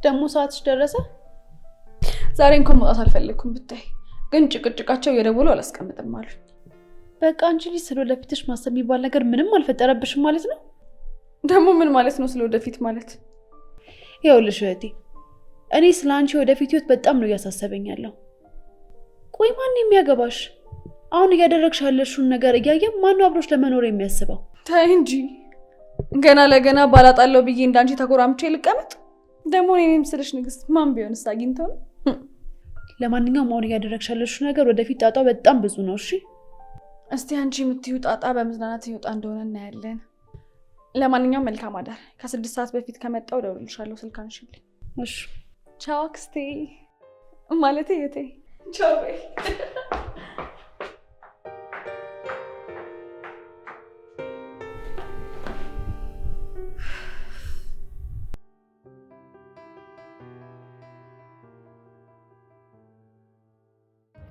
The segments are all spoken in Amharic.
ደሞ ሰዓትሽ ደረሰ? ዛሬ እንኳን መውጣት አልፈልኩም ብታይ፣ ግን ጭቅጭቃቸው የደወሉ አላስቀምጥም አሉ። በቃ አንቺ ልጅ ስለወደፊትሽ ማሰብ የሚባል ነገር ምንም አልፈጠረብሽም ማለት ነው? ደግሞ ምን ማለት ነው ስለወደፊት ማለት? ይኸውልሽ እህቴ፣ እኔ ስለ አንቺ ወደፊት ህይወት በጣም ነው እያሳሰበኝ ያለው። ቆይ ማን የሚያገባሽ? አሁን እያደረግሽ ያለሽውን ነገር እያየ ማን ነው አብሮሽ ለመኖር የሚያስበው? ታይ እንጂ ገና ለገና ባላጣለው ብዬ እንዳንቺ ተጎራምቼ ልቀመጥ? ደግሞ እኔም ስልሽ ንግስት ማን ቢሆንስ አግኝተው ነው? ለማንኛውም አሁን እያደረግሽ ያለሽው ነገር ወደፊት ጣጣው በጣም ብዙ ነው። እሺ እስቲ አንቺ የምትይው ጣጣ በመዝናናት ይወጣ እንደሆነ እናያለን። ለማንኛውም መልካም አዳር። ከ6 ሰዓት በፊት ከመጣው ደውልልሻለሁ። ስልክ አንሺልኝ። እሺ ቻው አክስቴ። ማለቴ የቴ ቻው በይ።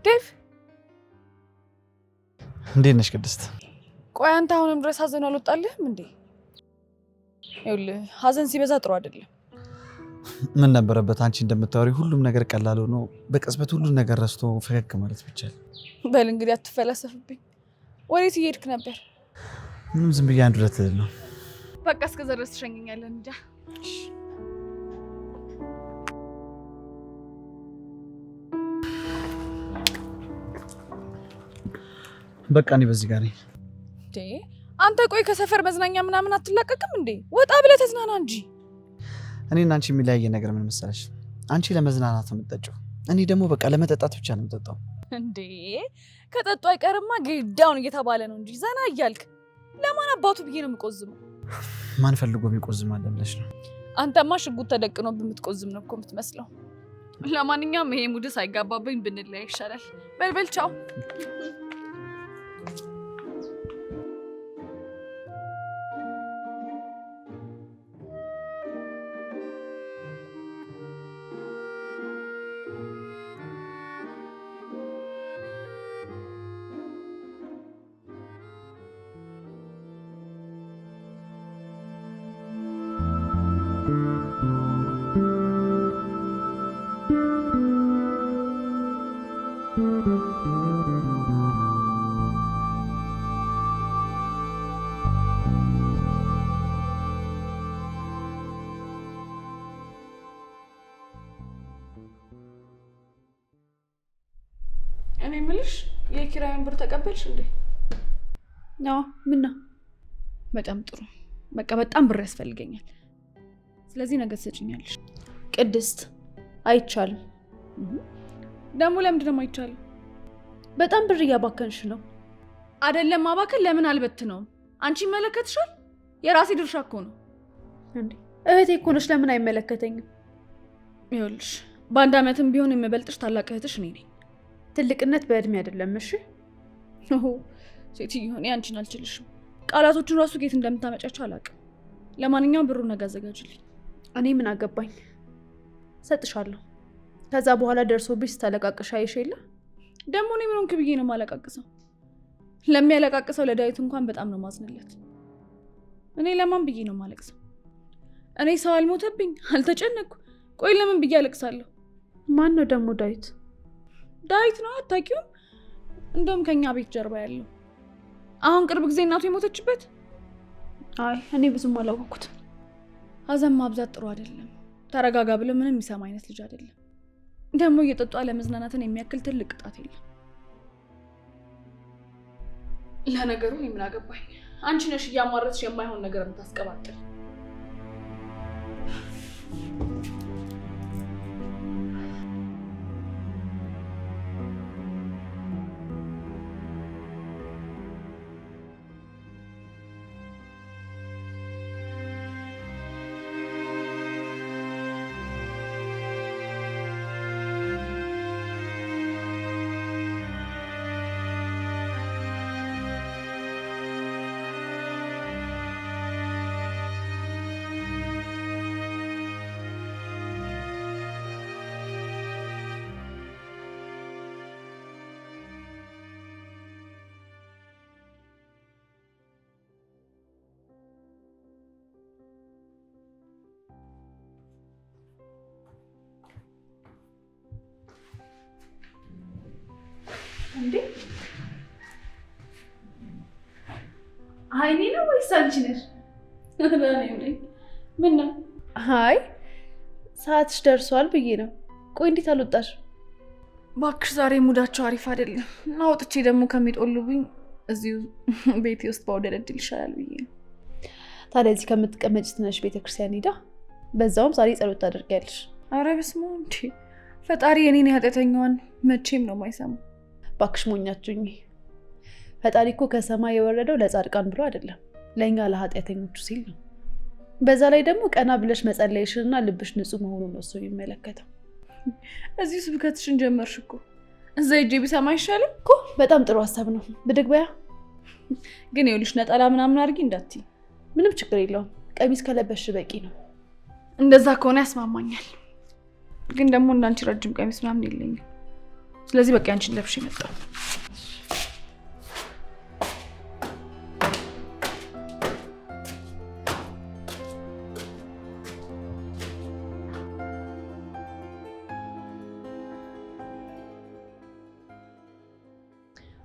ዴቭ እንዴት ነሽ ቅድስት? ቆይ አንተ አሁንም ድረስ ሀዘን አልወጣልህም እንዴ? ይኸውልህ ሀዘን ሲበዛ ጥሩ አይደለም። ምን ነበረበት አንቺ እንደምታወሪ ሁሉም ነገር ቀላል ሆኖ በቅጽበት ሁሉም ነገር ረስቶ ፈገግ ማለት ብቻ። በል እንግዲህ አትፈላሰፍብኝ። ወዴት እየሄድክ ነበር? ምንም ዝም ብዬ አንድ ሁለት ነው። በቃ እስከዛ ድረስ ትሸኘኛለህ እንጃ። በቃ እኔ በዚህ ጋር ነኝ። አንተ ቆይ ከሰፈር መዝናኛ ምናምን አትላቀቅም እንዴ? ወጣ ብለህ ተዝናና እንጂ። እኔና አንቺ የሚለያየ ነገር ምን መሰለሽ? አንቺ ለመዝናናት ነው የምትጠጪው፣ እኔ ደግሞ በቃ ለመጠጣት ብቻ ነው የምጠጣው። እንዴ ከጠጡ አይቀርማ ግዳውን እየተባለ ነው እንጂ ዘና እያልክ ለማን አባቱ ብዬ ነው የምቆዝመው? ማን ፈልጎ የሚቆዝም አለ ብለሽ ነው? አንተማ ሽጉጥ ተደቅኖ በምትቆዝም ነው እኮ የምትመስለው። ለማንኛውም ይሄ ሙድ ሳይጋባብኝ ብንለያይ ይሻላል። በልበል ቻው። እኔ የምልሽ የኪራዩን ብር ተቀበልሽ እንዴ? አዎ። ምን ነው? በጣም ጥሩ። በቃ በጣም ብር ያስፈልገኛል። ስለዚህ ነገ ትሰጪኛለሽ። ቅድስት አይቻልም። ደግሞ ለምንድን ነው አይቻልም? በጣም ብር እያባከንሽ ነው። አይደለም ማባከን፣ ለምን አልበትነውም? አንቺ ይመለከትሻል? የራሴ ድርሻ እኮ ነው እንዴ። እህቴ እኮ ነሽ፣ ለምን አይመለከተኝም? ይኸውልሽ በአንድ አመትም ቢሆን የምበልጥሽ ታላቅ እህትሽ እኔ ነኝ። ትልቅነት በእድሜ አይደለም። እሺ ሴትዮ፣ እኔ አንቺን አልችልሽም። ቃላቶቹን ራሱ ጌት እንደምታመጫቸው አላውቅም። ለማንኛውም ብሩን ነገ አዘጋጅልኝ። እኔ ምን አገባኝ? ሰጥሻለሁ። ከዛ በኋላ ደርሶብሽ ስታለቃቅሽ አይሽ የለ። ደግሞ እኔ ምን ሆንክ ብዬ ነው የማለቃቅሰው? ለሚያለቃቅሰው ለዳዊት እንኳን በጣም ነው ማዝንለት። እኔ ለማን ብዬ ነው የማለቅሰው? እኔ ሰው አልሞተብኝ፣ አልተጨነቅኩ። ቆይ ለምን ብዬ አለቅሳለሁ? ማን ነው ደግሞ ዳዊት? ዳዊት ነው፣ አታውቂውም? እንደውም ከኛ ቤት ጀርባ ያለው አሁን ቅርብ ጊዜ እናቱ የሞተችበት። አይ እኔ ብዙም አላወኩትም። ሀዘን ማብዛት ጥሩ አይደለም። ተረጋጋ ብሎ ምንም የሚሰማ አይነት ልጅ አይደለም። ደግሞ እየጠጡ አለመዝናናትን የሚያክል ትልቅ ቅጣት የለም። ለነገሩ እኔ ምን አገባኝ? አንቺ ነሽ እያሟረትሽ የማይሆን ነገር የምታስቀባጥል። እንዴ አይኔ ነው ወይስ አንቺ ነሽ? ምን ነው? አይ ሰዓትሽ ደርሷል ብዬ ነው። ቆይ እንዴት አልወጣሽ? እባክሽ ዛሬ ሙዳቸው አሪፍ አይደለም እና ወጥቼ ደግሞ ከሚጦሉብኝ እዚሁ ቤቴ ውስጥ ባወደደድል ይሻላል ብዬ ነው። ታዲያ እዚህ ከምትቀመጭ ትነሽ ቤተክርስቲያን ሄዳ በዛውም ዛሬ ጸሎት ታደርጊያለሽ። አረ በስመ አብ! እንዴ ፈጣሪ የኔን ኃጢአተኛዋን መቼም ነው የማይሰማው። እባክሽ ሞኛችሁኝ። ፈጣሪ እኮ ከሰማይ የወረደው ለጻድቃን ብሎ አይደለም፣ ለእኛ ለኃጢአተኞቹ ሲል ነው። በዛ ላይ ደግሞ ቀና ብለሽ መጸለይሽንና ልብሽ ንጹህ መሆኑን ነው እሱ የሚመለከተው። እዚህ ስብከትሽን ጀመርሽ እኮ። እዛ ሂጅ ቢሰማ አይሻልም እኮ? በጣም ጥሩ ሀሳብ ነው። ብድግ በያ። ግን ይኸውልሽ ነጠላ ምናምን አድርጊ እንዳትዪ። ምንም ችግር የለውም፣ ቀሚስ ከለበስሽ በቂ ነው። እንደዛ ከሆነ ያስማማኛል። ግን ደግሞ እንዳንቺ ረጅም ቀሚስ ምናምን የለኝም። ስለዚህ በቃ አንቺን ለብሽ ይመጣው።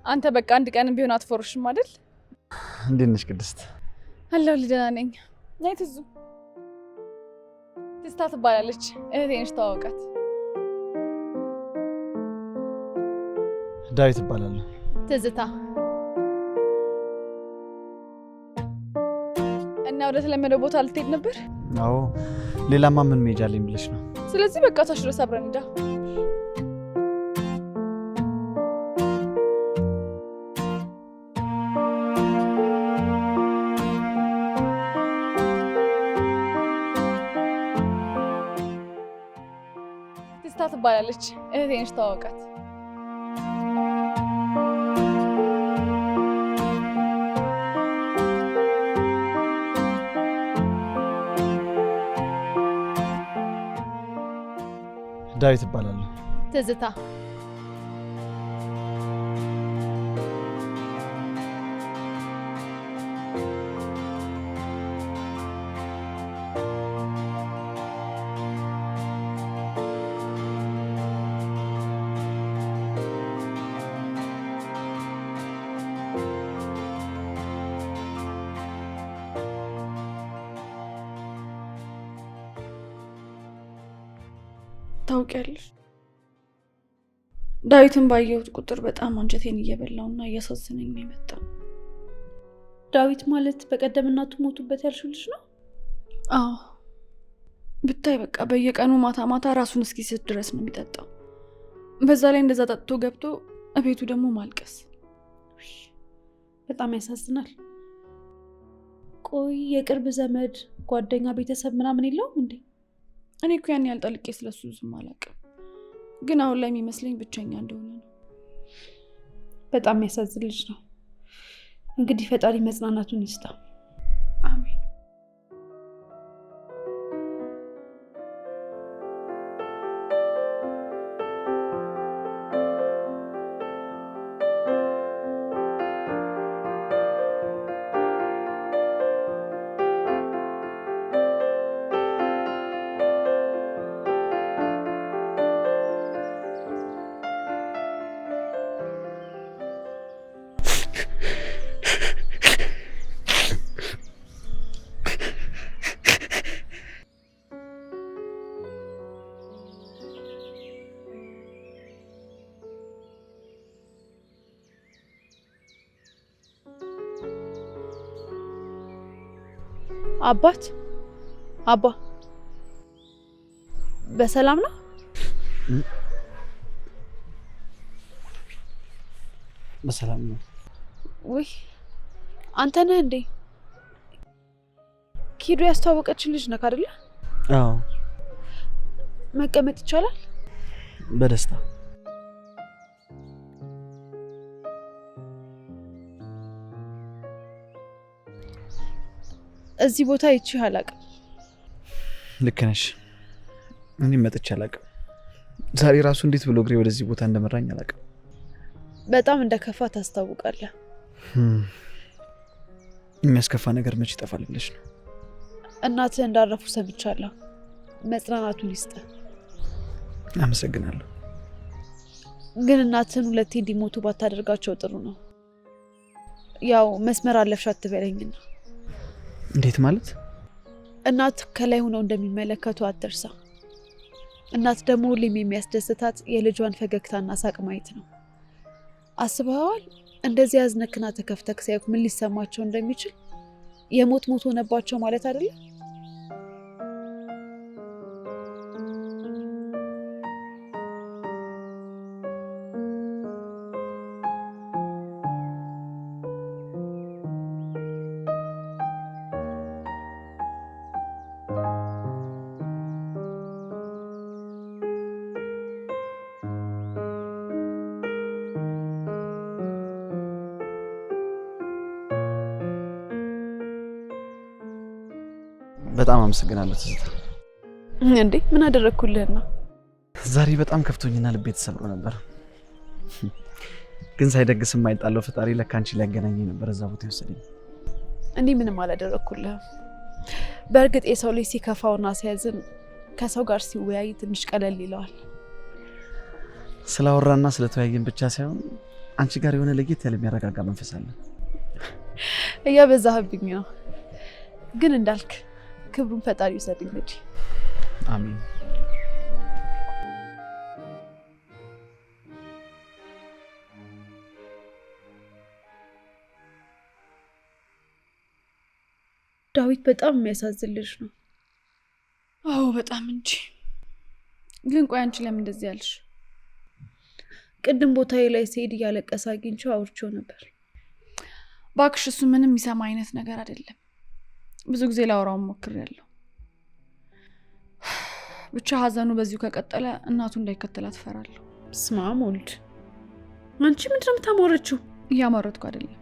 አንተ በቃ አንድ ቀንም ቢሆን አትፎርሽም አይደል? እንዴት ነሽ ቅድስት? አለሁ ደህና ነኝ። ነይ ትዙ። ትዝታ ትባላለች፣ እህቴ ነሽ፣ ተዋወቃት። ዳዊት እባላለሁ። ትዝታ። እና ወደ ተለመደው ቦታ ልትሄድ ነበር? አዎ፣ ሌላማ ምን መሄጃ አለኝ ብለሽ ነው? ስለዚህ በቃ ታች ድረስ አብረን ሄዳ። ትዝታ ትባላለች፣ እህቴ ነሽ፣ ተዋወቃት። ዳዊት እባላለሁ። ትዝታ። ታውቂያለሽ ዳዊትን ባየሁት ቁጥር በጣም አንጀቴን እየበላውና እያሳዘነኝ ነው የመጣው። ዳዊት ማለት በቀደም እናቱ ሞቱበት ያልሽው ልጅ ነው? አዎ ብታይ በቃ በየቀኑ ማታ ማታ ራሱን እስኪስት ድረስ ነው የሚጠጣው። በዛ ላይ እንደዛ ጠጥቶ ገብቶ እቤቱ ደግሞ ማልቀስ። በጣም ያሳዝናል። ቆይ የቅርብ ዘመድ ጓደኛ ቤተሰብ ምናምን የለውም እንዴ? እኔ እኮ ያን ያልጠልቄ ስለሱ ዝም አላውቅም፣ ግን አሁን ላይ የሚመስለኝ ብቸኛ እንደሆነ ነው። በጣም የሚያሳዝን ልጅ ነው። እንግዲህ ፈጣሪ መጽናናቱን ይስጣ። አሜን። አባት አባ በሰላም ነው? በሰላም ነው። ውይ አንተ ነህ እንዴ? ኪዱ ያስተዋወቀችን ልጅ ነህ አይደለ? አዎ። መቀመጥ ይቻላል? በደስታ። እዚህ ቦታ ይቺህ አላውቅም። ልክ ነሽ። እኔም መጥቼ አላውቅም። ዛሬ ራሱ እንዴት ብሎ እግሬ ወደዚህ ቦታ እንደመራኝ አላውቅም። በጣም እንደከፋ ታስታውቃለህ። የሚያስከፋ ነገር መች ይጠፋል ብለሽ ነው? እናትህ እንዳረፉ ሰምቻለሁ። መጽናናቱን ይስጥህ። አመሰግናለሁ። ግን እናትህን ሁለቴ እንዲሞቱ ባታደርጋቸው ጥሩ ነው። ያው መስመር አለፍሽ አትበለኝና። እንዴት ማለት? እናት ከላይ ሆነው እንደሚመለከቱ አትርሳ። እናት ደግሞ ሁሌም የሚያስደስታት የልጇን ፈገግታና ሳቅ ማየት ነው። አስበዋል? እንደዚህ ያዝነክና ተከፍተክ ሲያዩክ ምን ሊሰማቸው እንደሚችል? የሞት ሞት ሆነባቸው ማለት አይደለም? በጣም አመሰግናለሁ ትዝታ። እንዴ ምን አደረኩልህና? ዛሬ በጣም ከፍቶኝና ልቤ ተሰብሮ ነበር። ግን ሳይደግስ የማይጣለው ፈጣሪ ለካ አንቺ ሊያገናኘኝ ነበር እዛ ቦታ የወሰደኝ። እኔ ምንም አላደረኩልህም። በእርግጥ የሰው ልጅ ሲከፋውና ሲያዝን ከሰው ጋር ሲወያይ ትንሽ ቀለል ይለዋል። ስላወራና ስለተወያየን ብቻ ሳይሆን አንቺ ጋር የሆነ ለየት ያለ የሚያረጋጋ መንፈስ አለ። እያበዛህብኝ ነው። ግን እንዳልክ ክብሩን ፈጣሪ ይሰጥ እንግዲህ። አሜን። ዳዊት በጣም የሚያሳዝን ልጅ ነው። አዎ በጣም እንጂ። ግን ቆይ አንቺ ለምን እንደዚህ ያልሽ? ቅድም ቦታዬ ላይ ስሄድ እያለቀሰ አግኝቼው አውርቼው ነበር። እባክሽ እሱ ምንም የሚሰማ አይነት ነገር አይደለም። ብዙ ጊዜ ላወራውን ሞክሬያለሁ። ብቻ ሀዘኑ በዚሁ ከቀጠለ እናቱ እንዳይከተላት እፈራለሁ። ስማም ወልድ፣ አንቺ ምንድን ነው የምታሟረችው? እያመረትኩ አይደለም።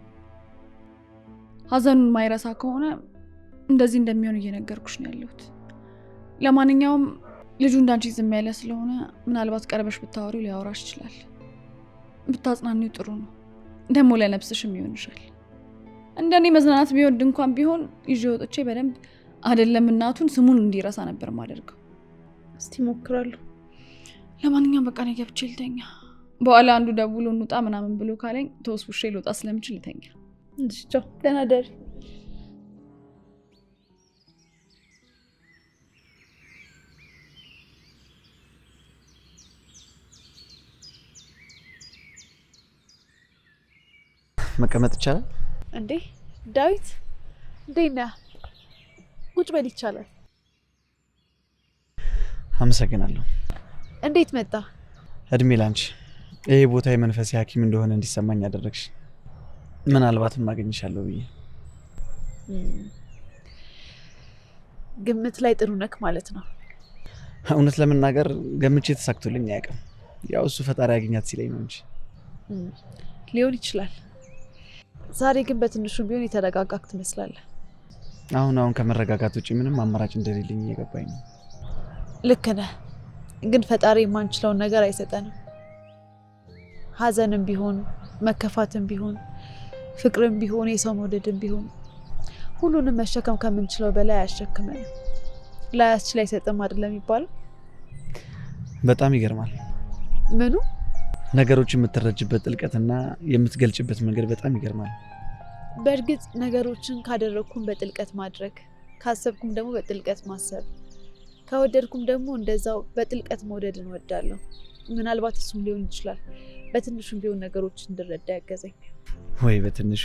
ሀዘኑን ማይረሳ ከሆነ እንደዚህ እንደሚሆን እየነገርኩሽ ነው ያለሁት። ለማንኛውም ልጁ እንዳንቺ ዝም ያለ ስለሆነ ምናልባት ቀርበሽ ብታወሪው ሊያወራሽ ይችላል። ብታጽናኒው ጥሩ ነው። ደግሞ ለነፍስሽም ይሆንሻል። እንደኔ መዝናናት ቢወድ እንኳን ቢሆን ይዤ ወጥቼ በደንብ አይደለም እናቱን ስሙን እንዲረሳ ነበር ማደርገው። እስቲ ሞክራለሁ። ለማንኛውም በቃ እኔ ገብቼ ልተኛ። በኋላ አንዱ ደውሎ እንውጣ ምናምን ብሎ ካለኝ ተወስውሼ ልወጣ ስለምችል ልተኛ። እሺ ቻው፣ ደህና ደሪ። መቀመጥ ይቻላል እንዴ? ዳዊት እንዴት ነህ? ቁጭ በል ይቻላል። አመሰግናለሁ። እንዴት መጣ? እድሜ ላንቺ። ይሄ ቦታ የመንፈስ ሐኪም እንደሆነ እንዲሰማኝ ያደረግሽ። ምናልባትም ማግኘሻለሁ ብዬ። ግምት ላይ ጥሩ ነክ ማለት ነው። እውነት ለመናገር ገምቼ ተሳክቶልኝ አያውቅም። ያው እሱ ፈጣሪ ያገኛት ሲለኝ ነው እንጂ። ሊሆን ይችላል። ዛሬ ግን በትንሹ ቢሆን የተረጋጋክ ትመስላለህ። አሁን ከመረጋጋት ውጭ ምንም አማራጭ እንደሌለኝ እየገባኝ ነው። ልክ ነህ። ግን ፈጣሪ የማንችለውን ነገር አይሰጠንም። ሀዘንም ቢሆን መከፋትም ቢሆን ፍቅርም ቢሆን የሰው መውደድም ቢሆን ሁሉንም መሸከም ከምንችለው በላይ አያሸክመንም። ላያስችል አይሰጥም አይደለም የሚባለው? በጣም ይገርማል። ምኑ? ነገሮችን የምትረጅበት ጥልቀትና የምትገልጭበት መንገድ በጣም ይገርማል። በእርግጥ ነገሮችን ካደረግኩም በጥልቀት ማድረግ፣ ካሰብኩም ደግሞ በጥልቀት ማሰብ፣ ከወደድኩም ደግሞ እንደዛው በጥልቀት መውደድ እንወዳለሁ። ምናልባት እሱም ሊሆን ይችላል በትንሹም ቢሆን ነገሮችን እንድረዳ ያገዘኝ። ወይ በትንሹ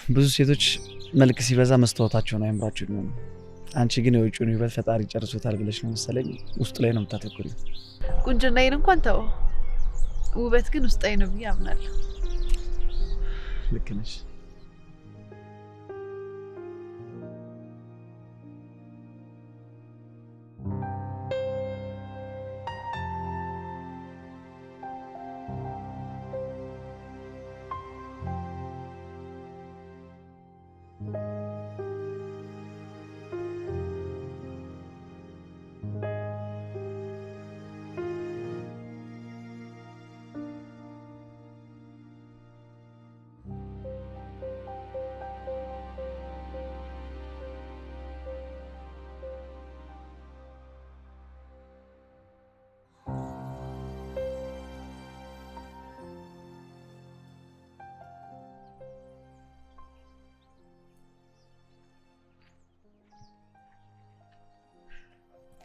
ብዙ ሴቶች መልክ ሲበዛ መስታወታቸውን አያምራቸው ነው። አንቺ ግን የውጭውን ውበት ፈጣሪ ጨርሶታል ብለሽ ነው መሰለኝ ውስጡ ላይ ነው የምታተኩሪው። ቁንጅናዬን እንኳን ተው፣ ውበት ግን ውስጣዊ ነው ብዬ አምናለሁ። ልክ ነሽ።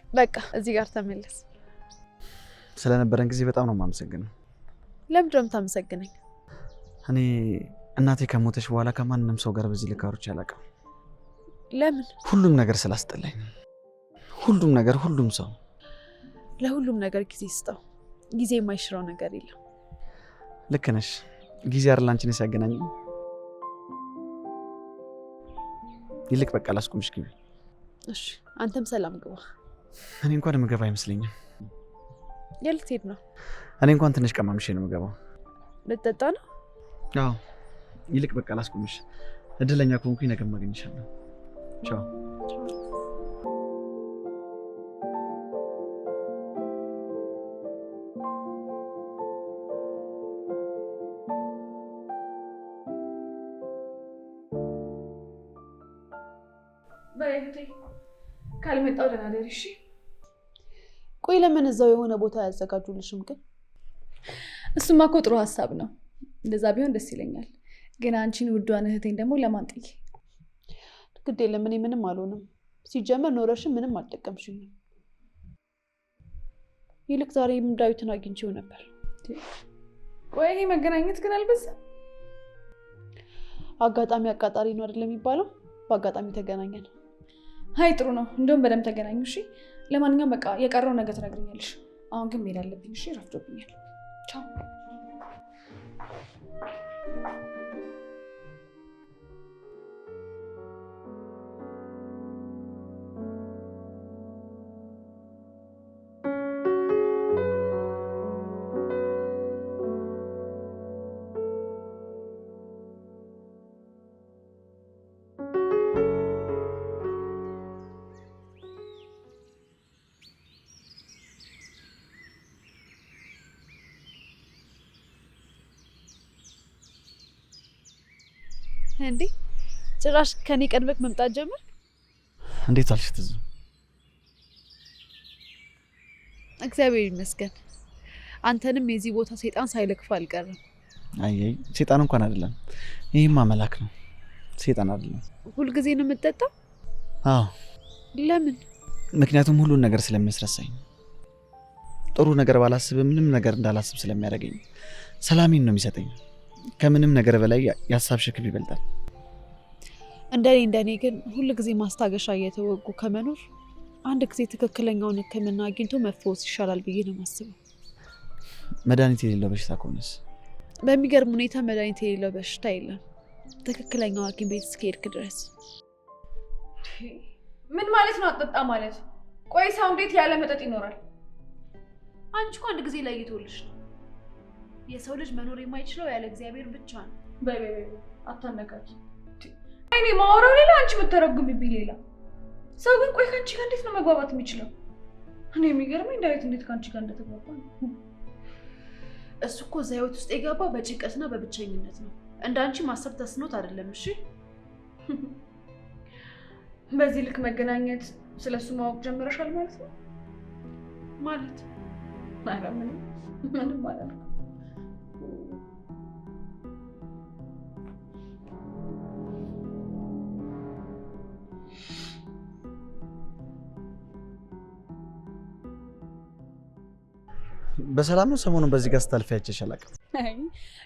በቃ እዚህ ጋር ተመለስ። ስለነበረን ጊዜ በጣም ነው የማመሰግነው። ለምንድን ነው የምታመሰግነኝ? እኔ እናቴ ከሞተች በኋላ ከማንም ሰው ጋር በዚህ ልክ አውርቼ አላውቅም። ለምን? ሁሉም ነገር ስላስጠላኝ። ሁሉም ነገር፣ ሁሉም ሰው። ለሁሉም ነገር ጊዜ ስጠው። ጊዜ የማይሽረው ነገር የለም። ልክ ነሽ። ጊዜ አይደል አንቺን ሲያገናኝ። ይልቅ በቃ ላስቁምሽ፣ ግቢ። እሺ፣ አንተም ሰላም ግባ። እኔ እንኳን የምገባ አይመስለኝም። የት ልትሄድ ነው? እኔ እንኳን ትንሽ ቀማምሼ ነው የምገባው። ልትጠጣ ነው? አዎ። ይልቅ በቃ ላስቁምሽ። እድለኛ ከሆንኩኝ ነገ ማግኘሻለሁ። ቻው። በይሁቴ ካልመጣው ደህና ደሪ። እሺ። ቆይ ለምን እዛው የሆነ ቦታ ያዘጋጁልሽም? ግን እሱማ እኮ ጥሩ ሀሳብ ነው። እንደዛ ቢሆን ደስ ይለኛል። ግን አንቺን ውዷን እህቴን ደግሞ ለማን ጥዬ? ግድ የለም፣ እኔ ምንም አልሆንም። ሲጀመር ኖረሽም ምንም አልጠቀምሽኝም። ይልቅ ዛሬ ዳዊትን አግኝቼው ነበር። ቆይ ይሄ መገናኘት ግን አልበዛም? አጋጣሚ አቃጣሪ ነው አይደለም የሚባለው? በአጋጣሚ ተገናኘን። አይ ጥሩ ነው። እንደውም በደንብ ተገናኙ። እሺ። ለማንኛውም በቃ የቀረው ነገር ትነግሪኛለሽ። አሁን ግን መሄድ አለብኝ። እሺ፣ ረፍዶብኛል። ቻው። እንዴ ጭራሽ ከኔ ቀድመክ መምጣት ጀመር? እንዴት አልሽ ትዝ? እግዚአብሔር ይመስገን። አንተንም የዚህ ቦታ ሰይጣን ሳይለክፍ አልቀረም። አይ ሰይጣን እንኳን አይደለም፣ ይሄማ መላክ ነው። ሰይጣን አይደለም። ሁልጊዜ ነው የምትጠጣው? አዎ። ለምን? ምክንያቱም ሁሉን ነገር ስለሚያስረሳኝ። ጥሩ ነገር ባላስብ ምንም ነገር እንዳላስብ ስለሚያደርገኝ ሰላሜን ነው የሚሰጠኝ። ከምንም ነገር በላይ የሀሳብ ሸክም ይበልጣል። እንደኔ ግን ሁል ጊዜ ማስታገሻ እየተወጉ ከመኖር አንድ ጊዜ ትክክለኛውን ሕክምና አግኝቶ መፈወስ ይሻላል ብዬ ነው የማስበው። መድኃኒት የሌለው በሽታ ከሆነስ? በሚገርም ሁኔታ መድኃኒት የሌለው በሽታ የለም፣ ትክክለኛው ሐኪም ቤት እስከሄድክ ድረስ። ምን ማለት ነው አጠጣ ማለት? ቆይ ሰው እንዴት ያለ መጠጥ ይኖራል? አንቺ እኮ አንድ ጊዜ ለይቶልሽ ነው። የሰው ልጅ መኖር የማይችለው ያለ እግዚአብሔር ብቻ ነው። በይ አታነካኪ። እኔ ማወራው ሌላ፣ አንቺ የምትተረጉሚብኝ ሌላ። ሰው ግን ቆይ ከአንቺ ጋር እንዴት ነው መግባባት የሚችለው? እኔ የሚገርመኝ ዳዊት እንዴት ከአንቺ ጋር እንደተግባባ ነው። እሱ እኮ እዛ ህይወት ውስጥ የገባው በጭንቀትና በብቸኝነት ነው። እንዳንቺ ማሰብ ተስኖት አይደለም። እሺ በዚህ ልክ መገናኘት ስለሱ ማወቅ ጀምረሻል ማለት ነው? ማለት ኧረ ምንም ማለት ነው። በሰላም ነው? ሰሞኑን በዚህ ጋር ስታልፊ አይቼሽ አላውቅም።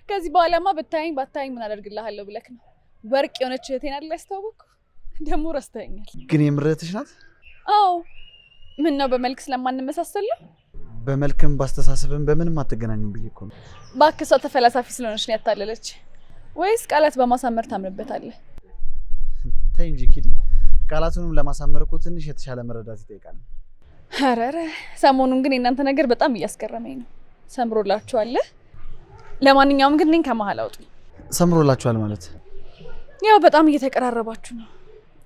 ከዚህ በኋላማ ብታይኝ ባታይኝ ምን አደርግልሃለሁ ብለክ ነው? ወርቅ የሆነች እህቴን አይደል ያስተዋወቅኩ? ደግሞ ረስተኸኛል። ግን የምርህትሽ ናት? አዎ። ምን ነው በመልክ ስለማንመሳሰል ነው? በመልክም ባስተሳሰብም በምንም አትገናኙም ብዬ እኮ ነው። እባክህ እሷ ተፈላሳፊ ስለሆነች ነው ያታለለች። ወይስ ቃላት በማሳመር ታምንበታለህ? ተይ እንጂ ኪዲ፣ ቃላቱንም ለማሳመር እኮ ትንሽ የተሻለ መረዳት ይጠይቃል። ኧረ ሰሞኑን ግን የእናንተ ነገር በጣም እያስገረመኝ ነው። ሰምሮላችኋል? ለማንኛውም ግን እኔን ከመሀል አውጡ። ሰምሮላችኋል ማለት? ያው በጣም እየተቀራረባችሁ ነው።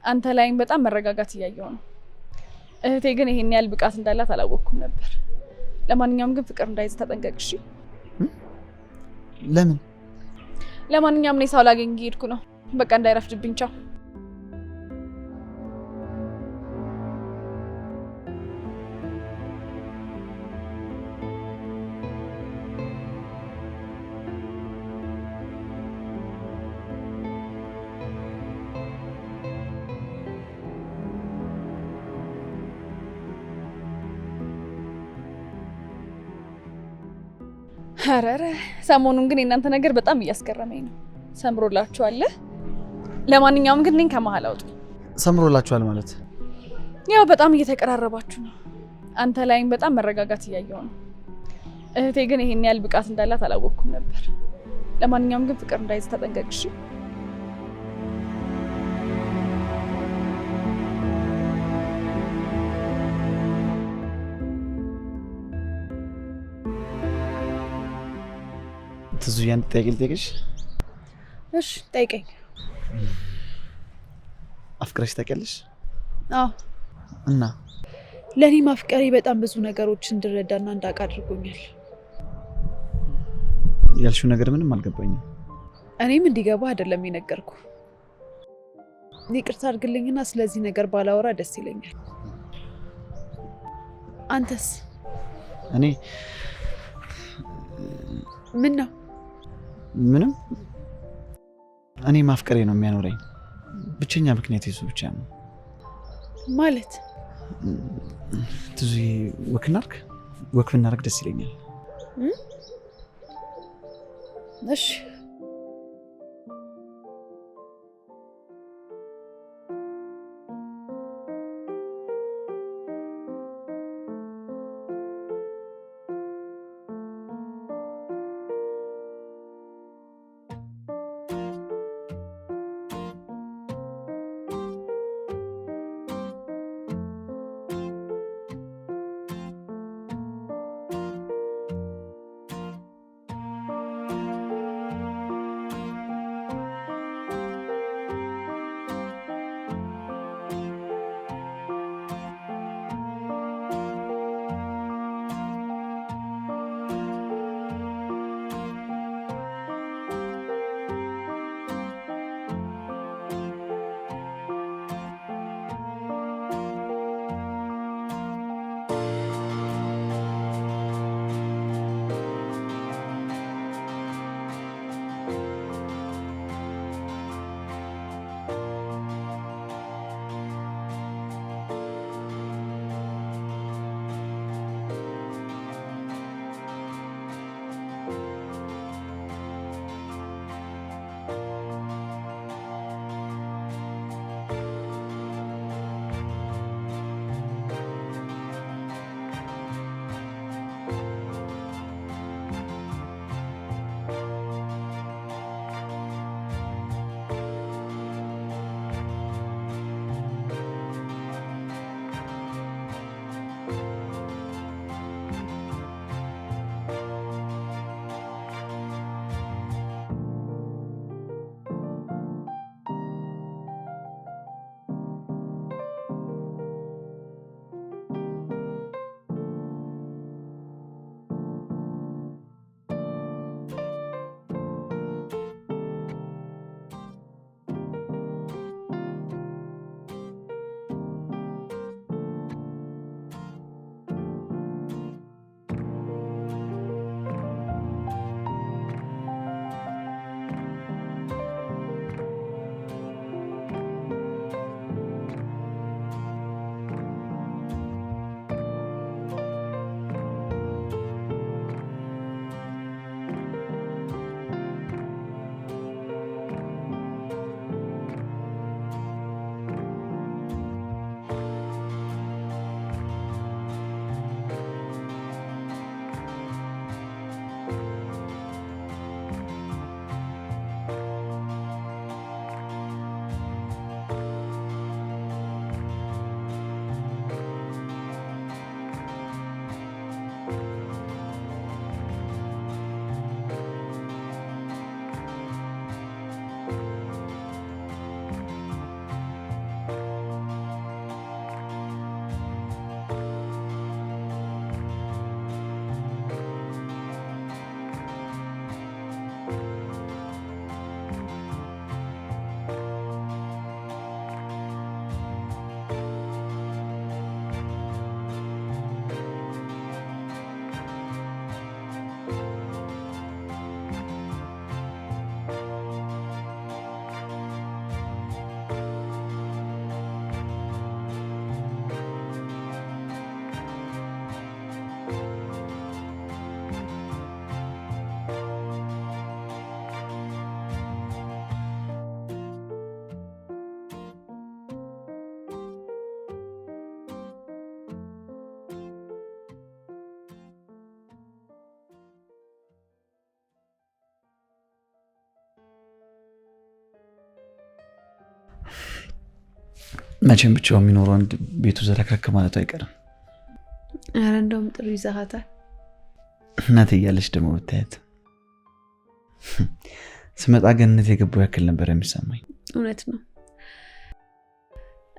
አንተ ላይም በጣም መረጋጋት እያየው ነው። እህቴ ግን ይሄን ያህል ብቃት እንዳላት አላወቅኩም ነበር። ለማንኛውም ግን ፍቅር እንዳይዝ ተጠንቀቅ እሺ? ለምን? ለማንኛውም እኔ ሰው ላገኝ እየሄድኩ ነው። በቃ እንዳይረፍድብኝ። ቻው። ኧረ ሰሞኑን ግን የእናንተ ነገር በጣም እያስገረመኝ ነው። ሰምሮላችኋል? ለማንኛውም ግን እኔን ከመሀል አውጡ። ሰምሮላችኋል ማለት? ያው በጣም እየተቀራረባችሁ ነው። አንተ ላይም በጣም መረጋጋት እያየው ነው። እህቴ ግን ይሄን ያህል ብቃት እንዳላት አላወቅኩም ነበር። ለማንኛውም ግን ፍቅር እንዳይዝ ተጠንቀቅ እሺ? ትዙ ያን ጥያቄ ልጠይቅሽ? እሺ ጠይቀኝ። አፍቅረሽ ታውቂያለሽ? አዎ። እና ለኔ ማፍቀሬ በጣም ብዙ ነገሮች እንድረዳና እንዳውቅ አድርጎኛል። ያልሽው ነገር ምንም አልገባኝም። እኔም እንዲገባ አይደለም የነገርኩ። ይቅርታ አድርግልኝና ስለዚህ ነገር ባላወራ ደስ ይለኛል። አንተስ? እኔ ምን ነው? ምንም። እኔ ማፍቀሬ ነው የሚያኖረኝ። ብቸኛ ምክንያት እሱ ብቻ ነው። ማለት? ትዙ ወክ ብናደርግ ደስ ይለኛል። እሺ መቼም ብቻው የሚኖር ወንድ ቤቱ ዘረከክ ማለቱ አይቀርም። ኧረ እንደውም ጥሩ ይዛሃታል። እናቴ እያለች ደግሞ ብታያት ስመጣ ገነት የገባው ያክል ነበር የሚሰማኝ። እውነት ነው።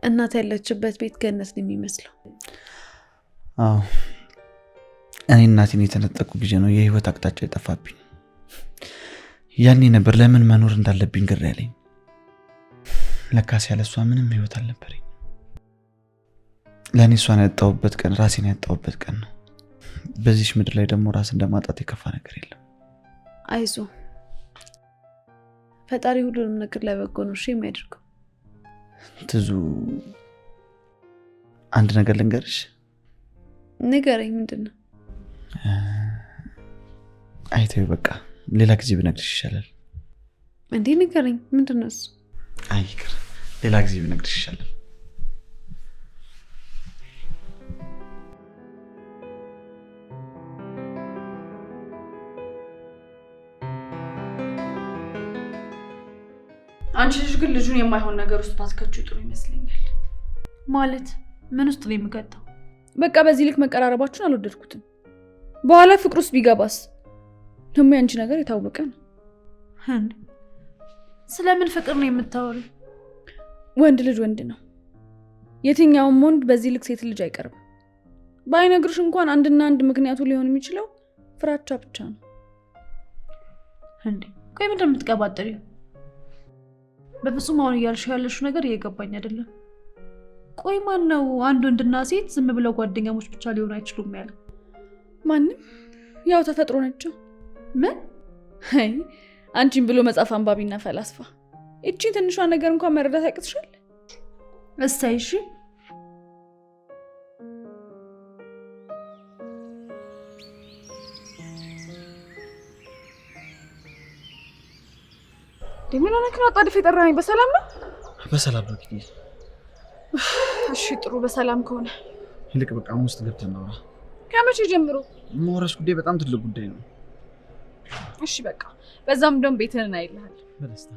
እናት ያለችበት ቤት ገነት ነው የሚመስለው። አዎ እኔ እናቴን የተነጠቁ ጊዜ ነው የህይወት አቅጣጫ የጠፋብኝ። ያኔ ነበር ለምን መኖር እንዳለብኝ ግራ ያለኝ። ለካስ ያለሷ ምንም ህይወት አልነበረኝ። ለኔ እሷን ያጣሁበት ቀን ራሴን ያጣሁበት ቀን ነው። በዚህ ምድር ላይ ደግሞ ራስ እንደማጣት የከፋ ነገር የለም። አይዞ ፈጣሪ ሁሉንም ነገር ለበጎ ነው የሚያደርገው። ትዙ አንድ ነገር ልንገርሽ። ንገረኝ። ምንድነው? አይተው በቃ ሌላ ጊዜ ብነግርሽ ይሻላል። እንዴ ንገረኝ። ምንድነው እሱ? አይቅር ሌላ ጊዜ ብነግርሽ ይሻላል። አንቺ ልጅ ግን ልጁን የማይሆን ነገር ውስጥ ባትከቹ ጥሩ ይመስለኛል። ማለት ምን ውስጥ ነው የምከተው? በቃ በዚህ ልክ መቀራረባችሁን አልወደድኩትም። በኋላ ፍቅር ውስጥ ቢገባስ? ደግሞ ያንቺ ነገር የታወቀ ነው። ስለምን ፍቅር ነው የምታወሪው? ወንድ ልጅ ወንድ ነው። የትኛውም ወንድ በዚህ ልክ ሴት ልጅ አይቀርም። ባይነግርሽ እንኳን አንድና አንድ ምክንያቱ ሊሆን የሚችለው ፍራቻ ብቻ ነው። ቆይ ምንድን ነው የምትቀባጥሪው? በፍጹም አሁን እያልሽ ያለሽው ነገር እየገባኝ አይደለም። ቆይ ማን ነው አንድ ወንድና ሴት ዝም ብለው ጓደኛሞች ብቻ ሊሆኑ አይችሉም ያለው? ማንም፣ ያው ተፈጥሮ ነች። ምን? አይ አንቺን ብሎ መጽሐፍ አንባቢና ፈላስፋ። እቺ ትንሿ ነገር እንኳን መረዳት ያቅትሻል? እሰይ እሺ። ደምን ሆነክ ነው አጣድፍ የጠራኝ? በሰላም ነው? በሰላም ነው ኪቲ። እሺ ጥሩ፣ በሰላም ከሆነ ይልቅ በቃ ውስጥ ገብተን ነው። ከመቼ ጀምሮ? ሞረስ ጉዳይ በጣም ትልቅ ጉዳይ ነው። እሺ በቃ በዛም ደም ቤትህን አይልሃል። በደስታ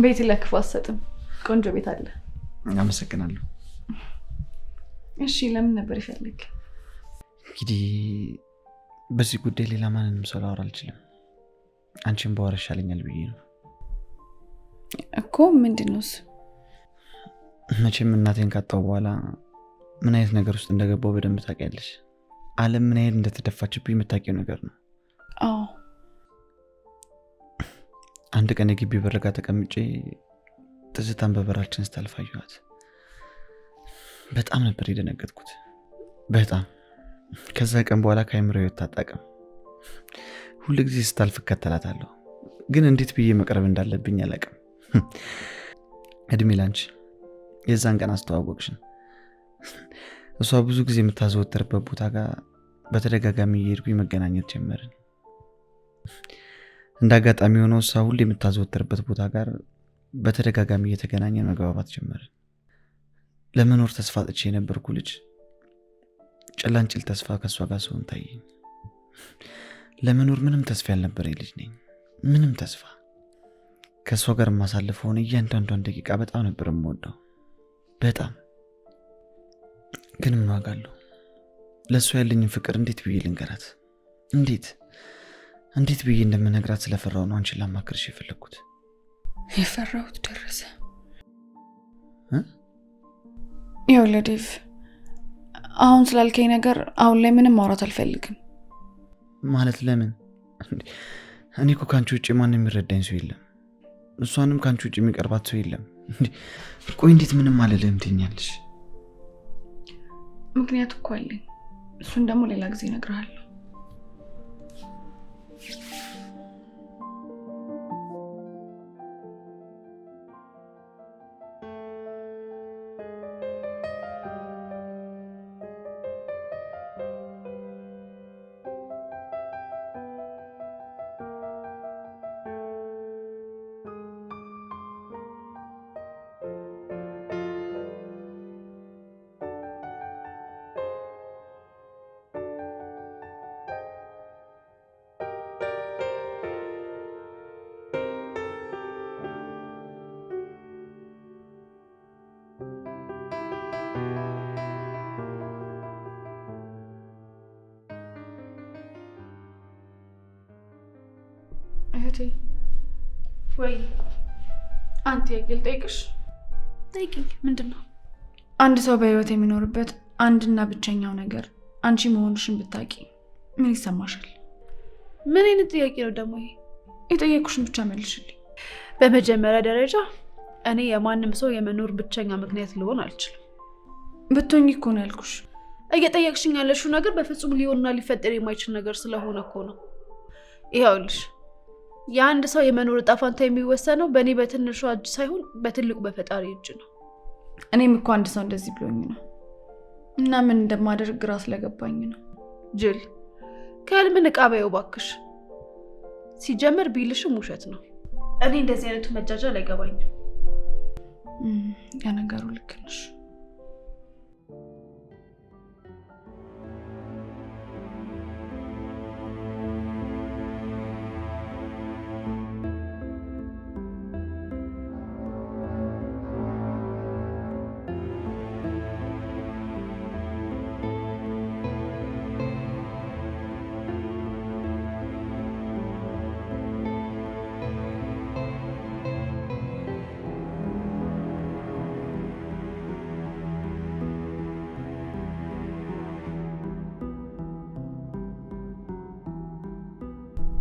ቤት ለክፉ አሰጥም። ቆንጆ ቤት አለ። አመሰግናለሁ። እሺ ለምን ነበር ይፈልግ? እንግዲህ በዚህ ጉዳይ ሌላ ማንንም ሰው ላወራ አልችልም። አንቺን ባወራ ይሻለኛል ብዬ ነው እኮ። ምንድነውስ? መቼም እናቴን ካጣሁ በኋላ ምን አይነት ነገር ውስጥ እንደገባው በደንብ ታውቂያለሽ። ዓለም ምን አይነት እንደተደፋችብኝ የምታውቂው ነገር ነው። አዎ። አንድ ቀን የግቢ በረጋ ተቀምጬ ትዝታን በበራችን ስታልፍ አየኋት። በጣም ነበር የደነገጥኩት፣ በጣም። ከዛ ቀን በኋላ ከአይምሮዬ አታጣቅም። ሁሉ ጊዜ ስታልፍ እከተላታለሁ፣ ግን እንዴት ብዬ መቅረብ እንዳለብኝ አላውቅም። እድሜ ላንቺ፣ የዛን ቀን አስተዋወቅሽን። እሷ ብዙ ጊዜ የምታዘወትርበት ቦታ ጋር በተደጋጋሚ እየሄድኩኝ መገናኘት ጀመርን። እንዳጋጣሚ ሆኖ እሷ ሁሌ የምታዘወትርበት ቦታ ጋር በተደጋጋሚ እየተገናኘን መግባባት ጀመርን። ለመኖር ተስፋ ጥቼ የነበርኩ ልጅ ጭላንጭል ተስፋ ከሷ ጋር ስሆን ታየኝ። ለመኖር ምንም ተስፋ ያልነበረኝ ልጅ ነኝ። ምንም ተስፋ። ከሷ ጋር ማሳለፈውን እያንዳንዷን ደቂቃ በጣም ነበር የምወደው፣ በጣም። ግን ምን ዋጋ አለው? ለሷ ያለኝን ፍቅር እንዴት ብዬ ልንገራት? እንዴት ብዬ እንደምነግራት ስለፈራው ነው አንቺን ላማክርሽ የፈለኩት። የፈራሁት ደረሰ። ያው ለዴቭ አሁን ስላልከኝ ነገር አሁን ላይ ምንም ማውራት አልፈልግም። ማለት ለምን? እኔ እኮ ካንቺ ውጪ ማንም የሚረዳኝ ሰው የለም። እሷንም ካንቺ ውጪ የሚቀርባት ሰው የለም። ቆይ እንዴት ምንም አልልህም ትይኛለሽ? ምክንያቱ እኮ አለኝ። እሱን ደግሞ ሌላ ጊዜ እነግርሃለሁ። እህቴ ወይ አንተ ያግል ጠይቅሽ ጠይቂኝ። ምንድን ነው? አንድ ሰው በህይወት የሚኖርበት አንድና ብቸኛው ነገር አንቺ መሆንሽን ብታቂ ምን ይሰማሻል? ምን አይነት ጥያቄ ነው ደግሞ ይሄ? የጠየኩሽን ብቻ መልሽልኝ። በመጀመሪያ ደረጃ እኔ የማንም ሰው የመኖር ብቸኛ ምክንያት ልሆን አልችልም። ብትሆኚ እኮ ነው ያልኩሽ። እየጠየቅሽኝ ያለሽው ነገር በፍጹም ሊሆንና ሊፈጠር የማይችል ነገር ስለሆነ እኮ ነው። ይኸውልሽ የአንድ ሰው የመኖር ዕጣ ፈንታ የሚወሰነው በእኔ በትንሹ እጅ ሳይሆን በትልቁ በፈጣሪ እጅ ነው። እኔም እኮ አንድ ሰው እንደዚህ ብሎኝ ነው እና ምን እንደማደርግ ግራ ስለገባኝ ነው። ጅል ከህልም ንቃ በይው እባክሽ። ሲጀመር ቢልሽም ውሸት ነው። እኔ እንደዚህ አይነቱ መጃጃል አይገባኝም። ያነገሩ ልክ ነሽ።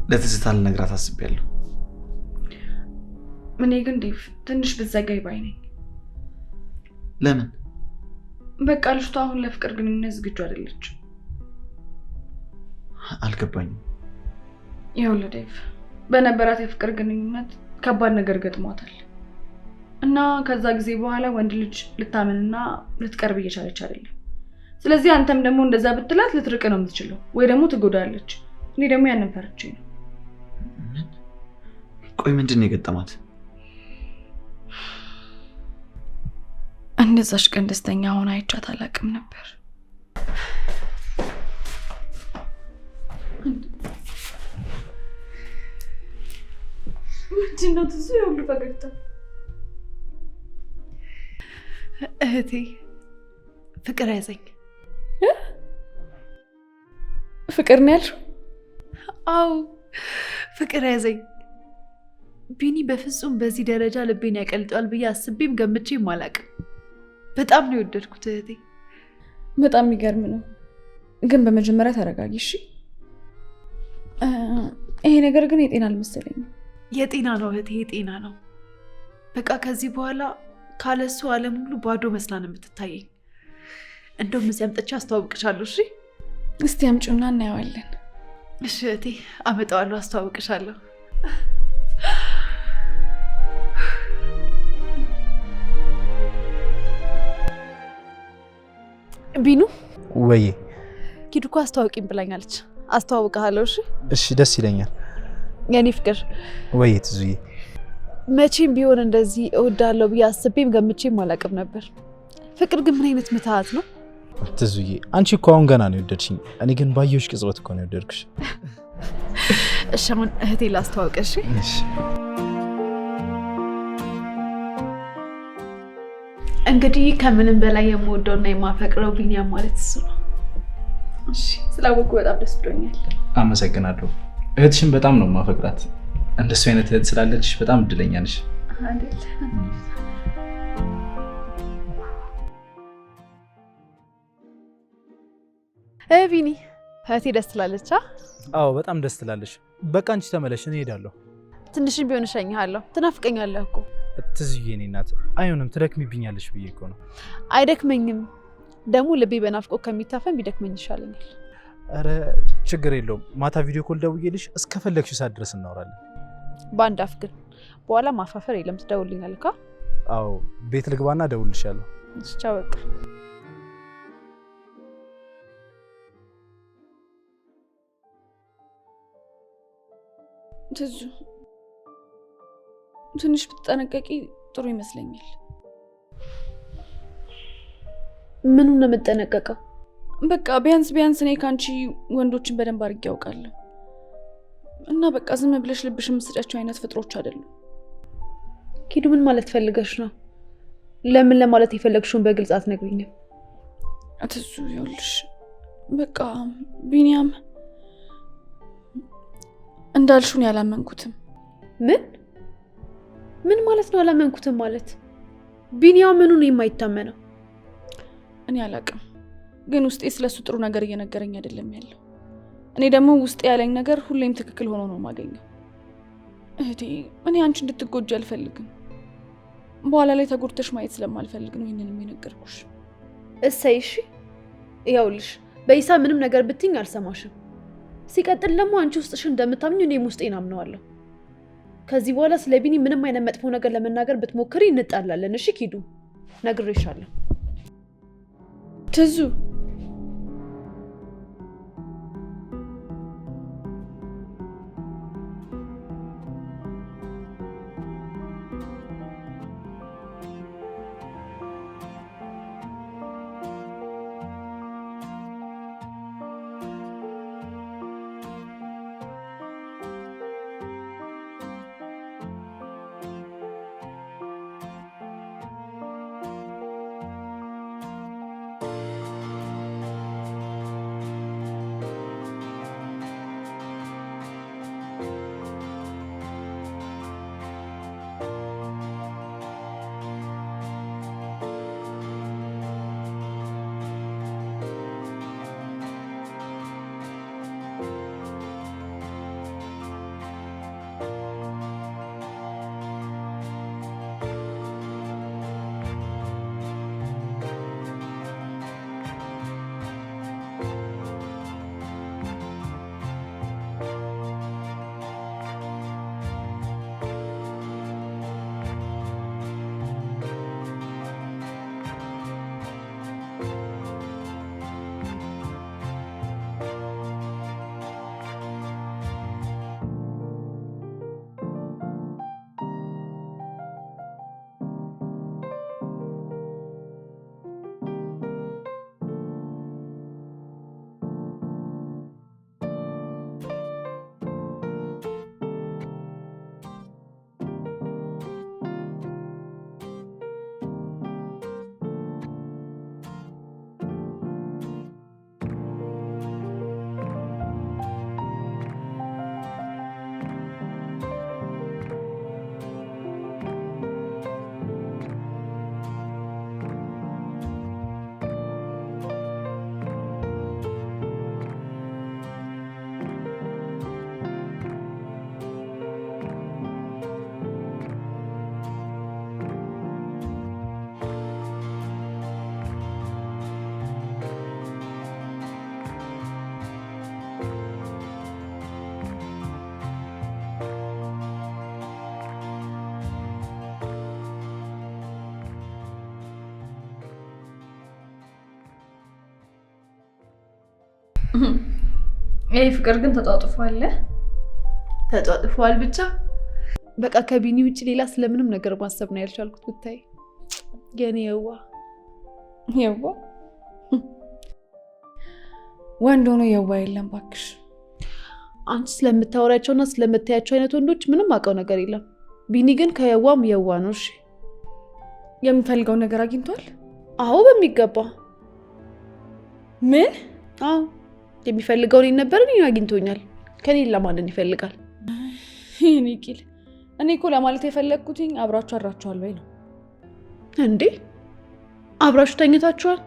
ለትዝታ ልነግራት አስቤያለሁ። እኔ ግን ዴቭ ትንሽ ብትዘጋይ ባይ ነኝ። ለምን? በቃ ልጅቷ አሁን ለፍቅር ግንኙነት ዝግጁ አይደለች። አልገባኝም። ይኸውልህ ዴቭ በነበራት የፍቅር ግንኙነት ከባድ ነገር ገጥሟታል እና ከዛ ጊዜ በኋላ ወንድ ልጅ ልታምንና ልትቀርብ እየቻለች አይደለም። ስለዚህ አንተም ደግሞ እንደዛ ብትላት ልትርቅ ነው የምትችለው ወይ ደግሞ ትጎዳለች። እኔ ደግሞ ያንን ፈርቼ ነው። ቆይ ምንድን ነው የገጠማት? እንደዛሽ ቀን ደስተኛ ሆና አይቻት አላውቅም ነበር። ምንድን ነው ትዙ የሁሉ ፈገግታ? እህቴ ፍቅር ያዘኝ። ፍቅር ነው ያልሽው? አዎ ፍቅር ያዘኝ። ቢኒ በፍጹም በዚህ ደረጃ ልቤን ያቀልጧል ብዬ አስቤም ገምቼም አላውቅም። በጣም ነው የወደድኩት እህቴ። በጣም የሚገርም ነው። ግን በመጀመሪያ ተረጋጊ እሺ። ይሄ ነገር ግን የጤና አልመሰለኝም። የጤና ነው እህቴ፣ የጤና ነው። በቃ ከዚህ በኋላ ካለሱ ዓለም ሁሉ ባዶ መስላ ነው የምትታየኝ። እንደውም እዚህ አምጥቼ አስተዋውቅሻለሁ። እሺ እስቲ አምጪውና እናየዋለን። እሺ እህቴ አመጣዋለሁ፣ አስተዋውቅሻለሁ። ቢኑ ወይ ኪዱ እኮ አስተዋውቂኝ ብላኛለች። አስተዋውቅሃለሁ። እሺ እሺ፣ ደስ ይለኛል። የኔ ፍቅር ወይ ትዙዬ፣ መቼም ቢሆን እንደዚህ እወዳለሁ ብዬ አስቤም ገምቼም አላውቅም ነበር። ፍቅር ግን ምን አይነት ምትሃት ነው? ትዙዬ አንቺ እኮ አሁን ገና ነው የወደድሽኝ። እኔ ግን ባየሁሽ ቅጽበት እኮ ነው የወደድኩሽ። እሺ አሁን እህቴ ላስተዋውቅሽ። እሺ እንግዲህ ከምንም በላይ የምወደውና የማፈቅረው ቢኒያም ማለት እሱ ነው። እሺ ስላወኩ በጣም ደስ ብሎኛል። አመሰግናለሁ። እህትሽን በጣም ነው ማፈቅራት። እንደሱ አይነት እህት ስላለች በጣም እድለኛ ነሽ። አይደል? ቢኒ እህቴ ደስ ትላለች። አዎ በጣም ደስ ትላለች። በቃ አንቺ ተመለሽ፣ እኔ እሄዳለሁ። ትንሽም ቢሆን እሸኝሃለሁ። ትናፍቀኛለህ እኮ። ትዙዬ እኔ እናት አይሆንም፣ ትደክሚብኛለሽ ብዬ እኮ ነው። አይደክመኝም። ደግሞ ልቤ በናፍቆት ከሚታፈን ቢደክመኝ ይሻለኛል። ኧረ ችግር የለውም። ማታ ቪዲዮ ኮል ደውዬልሽ እስከፈለግሽ ሰዓት ድረስ እናወራለን። በአንድ አፍ ግን በኋላ ማፋፈር የለም። ትደውልኛለህ? አዎ ቤት ልግባና እደውልልሻለሁ። ቻው በቃ። ትዙ ትንሽ ብትጠነቀቂ ጥሩ ይመስለኛል። ምኑ ነው የምጠነቀቀው? በቃ ቢያንስ እኔ ካንቺ ወንዶችን በደንብ አድርጌ ያውቃለሁ እና በቃ ዝም ብለሽ ልብሽ የምትሰጫቸው አይነት ፍጥሮች አይደሉም። ኪዱ ምን ማለት ፈልገሽ ነው? ለምን ለማለት የፈለግሽውን በግልጽ አትነግሪኝም? ትዙ ይኸውልሽ በቃ ቢኒያም እንዳልሽውን ያላመንኩትም ምን ማለት ነው? አላመንኩትም ማለት ቢኒያው ምኑን የማይታመነው? እኔ አላቅም፣ ግን ውስጤ ስለሱ ጥሩ ነገር እየነገረኝ አይደለም ያለው። እኔ ደግሞ ውስጤ ያለኝ ነገር ሁሌም ትክክል ሆኖ ነው የማገኘው። እህቴ፣ እኔ አንቺ እንድትጎጂ አልፈልግም። በኋላ ላይ ተጎድተሽ ማየት ስለማልፈልግ ነው ይህንን የነገርኩሽ። እሰይ እሺ፣ ይኸውልሽ በይሳ ምንም ነገር ብትኝ አልሰማሽም። ሲቀጥል ደግሞ አንቺ ውስጥሽን እንደምታምኚ እኔም ውስጤን አምነዋለሁ። ከዚህ በኋላ ስለ ቢኒ ምንም አይነት መጥፎ ነገር ለመናገር ብትሞክሪ እንጣላለን። እሺ ኪዱ፣ ነግሬሻለሁ። ትዙ ይሄ ፍቅር ግን ተጧጥፏል። ተጧጥፏል ብቻ በቃ ከቢኒ ውጭ ሌላ ስለምንም ነገር ማሰብ ነው ያልቻልኩት። ብታይ የኔ የዋ ወንድ ሆኖ የዋ የለም ባክሽ። አንቺ ስለምታወራቸውና ስለምታያቸው አይነት ወንዶች ምንም አውቀው ነገር የለም። ቢኒ ግን ከየዋም የዋ ነው። እሺ የሚፈልገው ነገር አግኝቷል? አዎ በሚገባ። ምን? አዎ የሚፈልገውን ነበር፣ እኔን አግኝቶኛል። ከኔ ለማንን ይፈልጋል? ይሄኔ ቂል። እኔ እኮ ለማለት የፈለግኩትኝ አብራችሁ አድራችኋል ወይ ነው። እንዴ አብራችሁ ተኝታችኋል?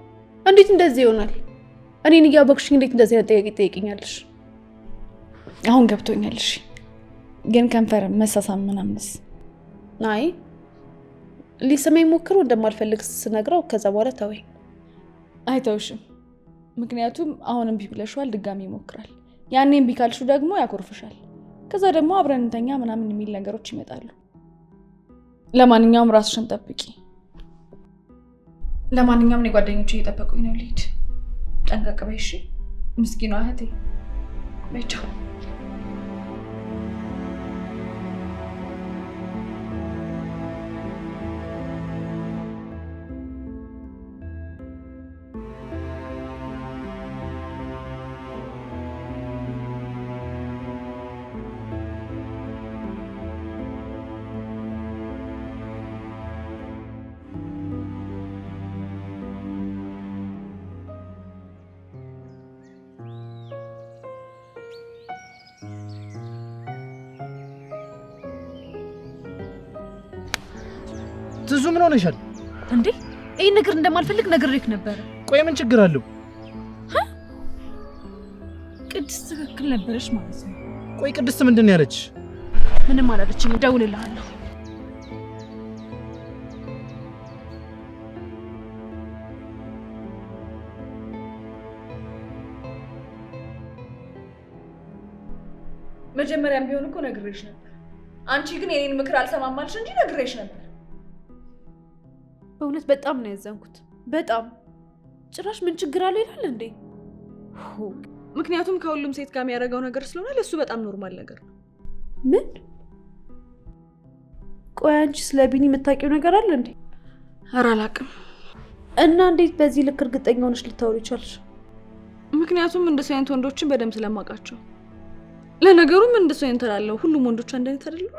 እንዴት እንደዚህ ይሆናል? እኔን እያወቅሽኝ እንዴት እንደዚህ አይነት ጥያቄ ትጠይቂኛለሽ? አሁን ገብቶኛል። እሺ ግን ከንፈር መሳሳም ምናምንስ? አይ ሊሰማኝ ሞክሮ እንደማልፈልግ ስነግረው ከዛ በኋላ ተወኝ። አይተውሽም። ምክንያቱም አሁን እምቢ ብለሽዋል፣ ድጋሚ ይሞክራል። ያኔ እምቢ ካልሽው ደግሞ ያኮርፍሻል። ከዛ ደግሞ አብረን እንተኛ ምናምን የሚል ነገሮች ይመጣሉ። ለማንኛውም ራስሽን ጠብቂ። ለማንኛውም እኔ ጓደኞቼ እየጠበቁኝ ነው፣ ልሂድ። ጠንቀቅ በይ እሺ። ምስኪኗ እህቴ በቻ ትዙ ምን ሆነሻል እንዴ? ይሄን ነገር እንደማልፈልግ ነግሬክ ነበር። ቆይ ምን ችግር አለው? ቅድስት ትክክል ነበረች ማለት ነው። ቆይ ቅድስት ምንድን ነው ያለች? ምንም አላለችም። እደውልልሃለሁ። መጀመሪያም ቢሆን እኮ ነግሬሽ ነበር። አንቺ ግን የኔን ምክር አልሰማማልሽ እንጂ ነግሬሽ ነበር። በእውነት በጣም ነው ያዘንኩት። በጣም ጭራሽ ምን ችግር አለው ይላል እንዴ? ምክንያቱም ከሁሉም ሴት ጋር የሚያደርገው ነገር ስለሆነ ለሱ በጣም ኖርማል ነገር ነው። ምን? ቆይ አንቺ ስለ ቢኒ የምታውቂው ነገር አለ እንዴ? ኧረ አላውቅም። እና እንዴት በዚህ ልክ እርግጠኛ ሆነሽ ልታወሪ ቻልሽ? ምክንያቱም እንደሱ አይነት ወንዶችን በደንብ ስለማውቃቸው። ለነገሩም እንደሱ አይነት ተላለው ሁሉም ወንዶች አንድ አይነት አይደሉም።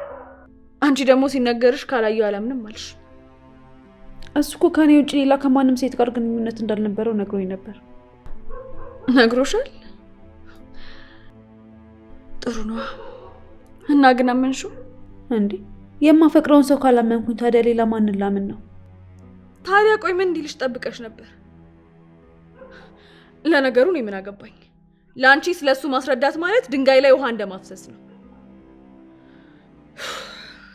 አንቺ ደግሞ ሲነገርሽ ካላየው አላምንም አልሽ። እሱ እኮ ከኔ ውጭ ሌላ ከማንም ሴት ጋር ግንኙነት እንዳልነበረው ነግሮኝ ነበር። ነግሮሻል? ጥሩ ነው። እና ግን አመንሽው እንዴ? የማፈቅረውን ሰው ካላመንኩኝ ታዲያ ሌላ ማንን ላምን ነው? ታዲያ ቆይ ምን እንዲልሽ ጠብቀሽ ነበር? ለነገሩ እኔ ምን አገባኝ? ለአንቺ ስለሱ ማስረዳት ማለት ድንጋይ ላይ ውሃ እንደማፍሰስ ነው።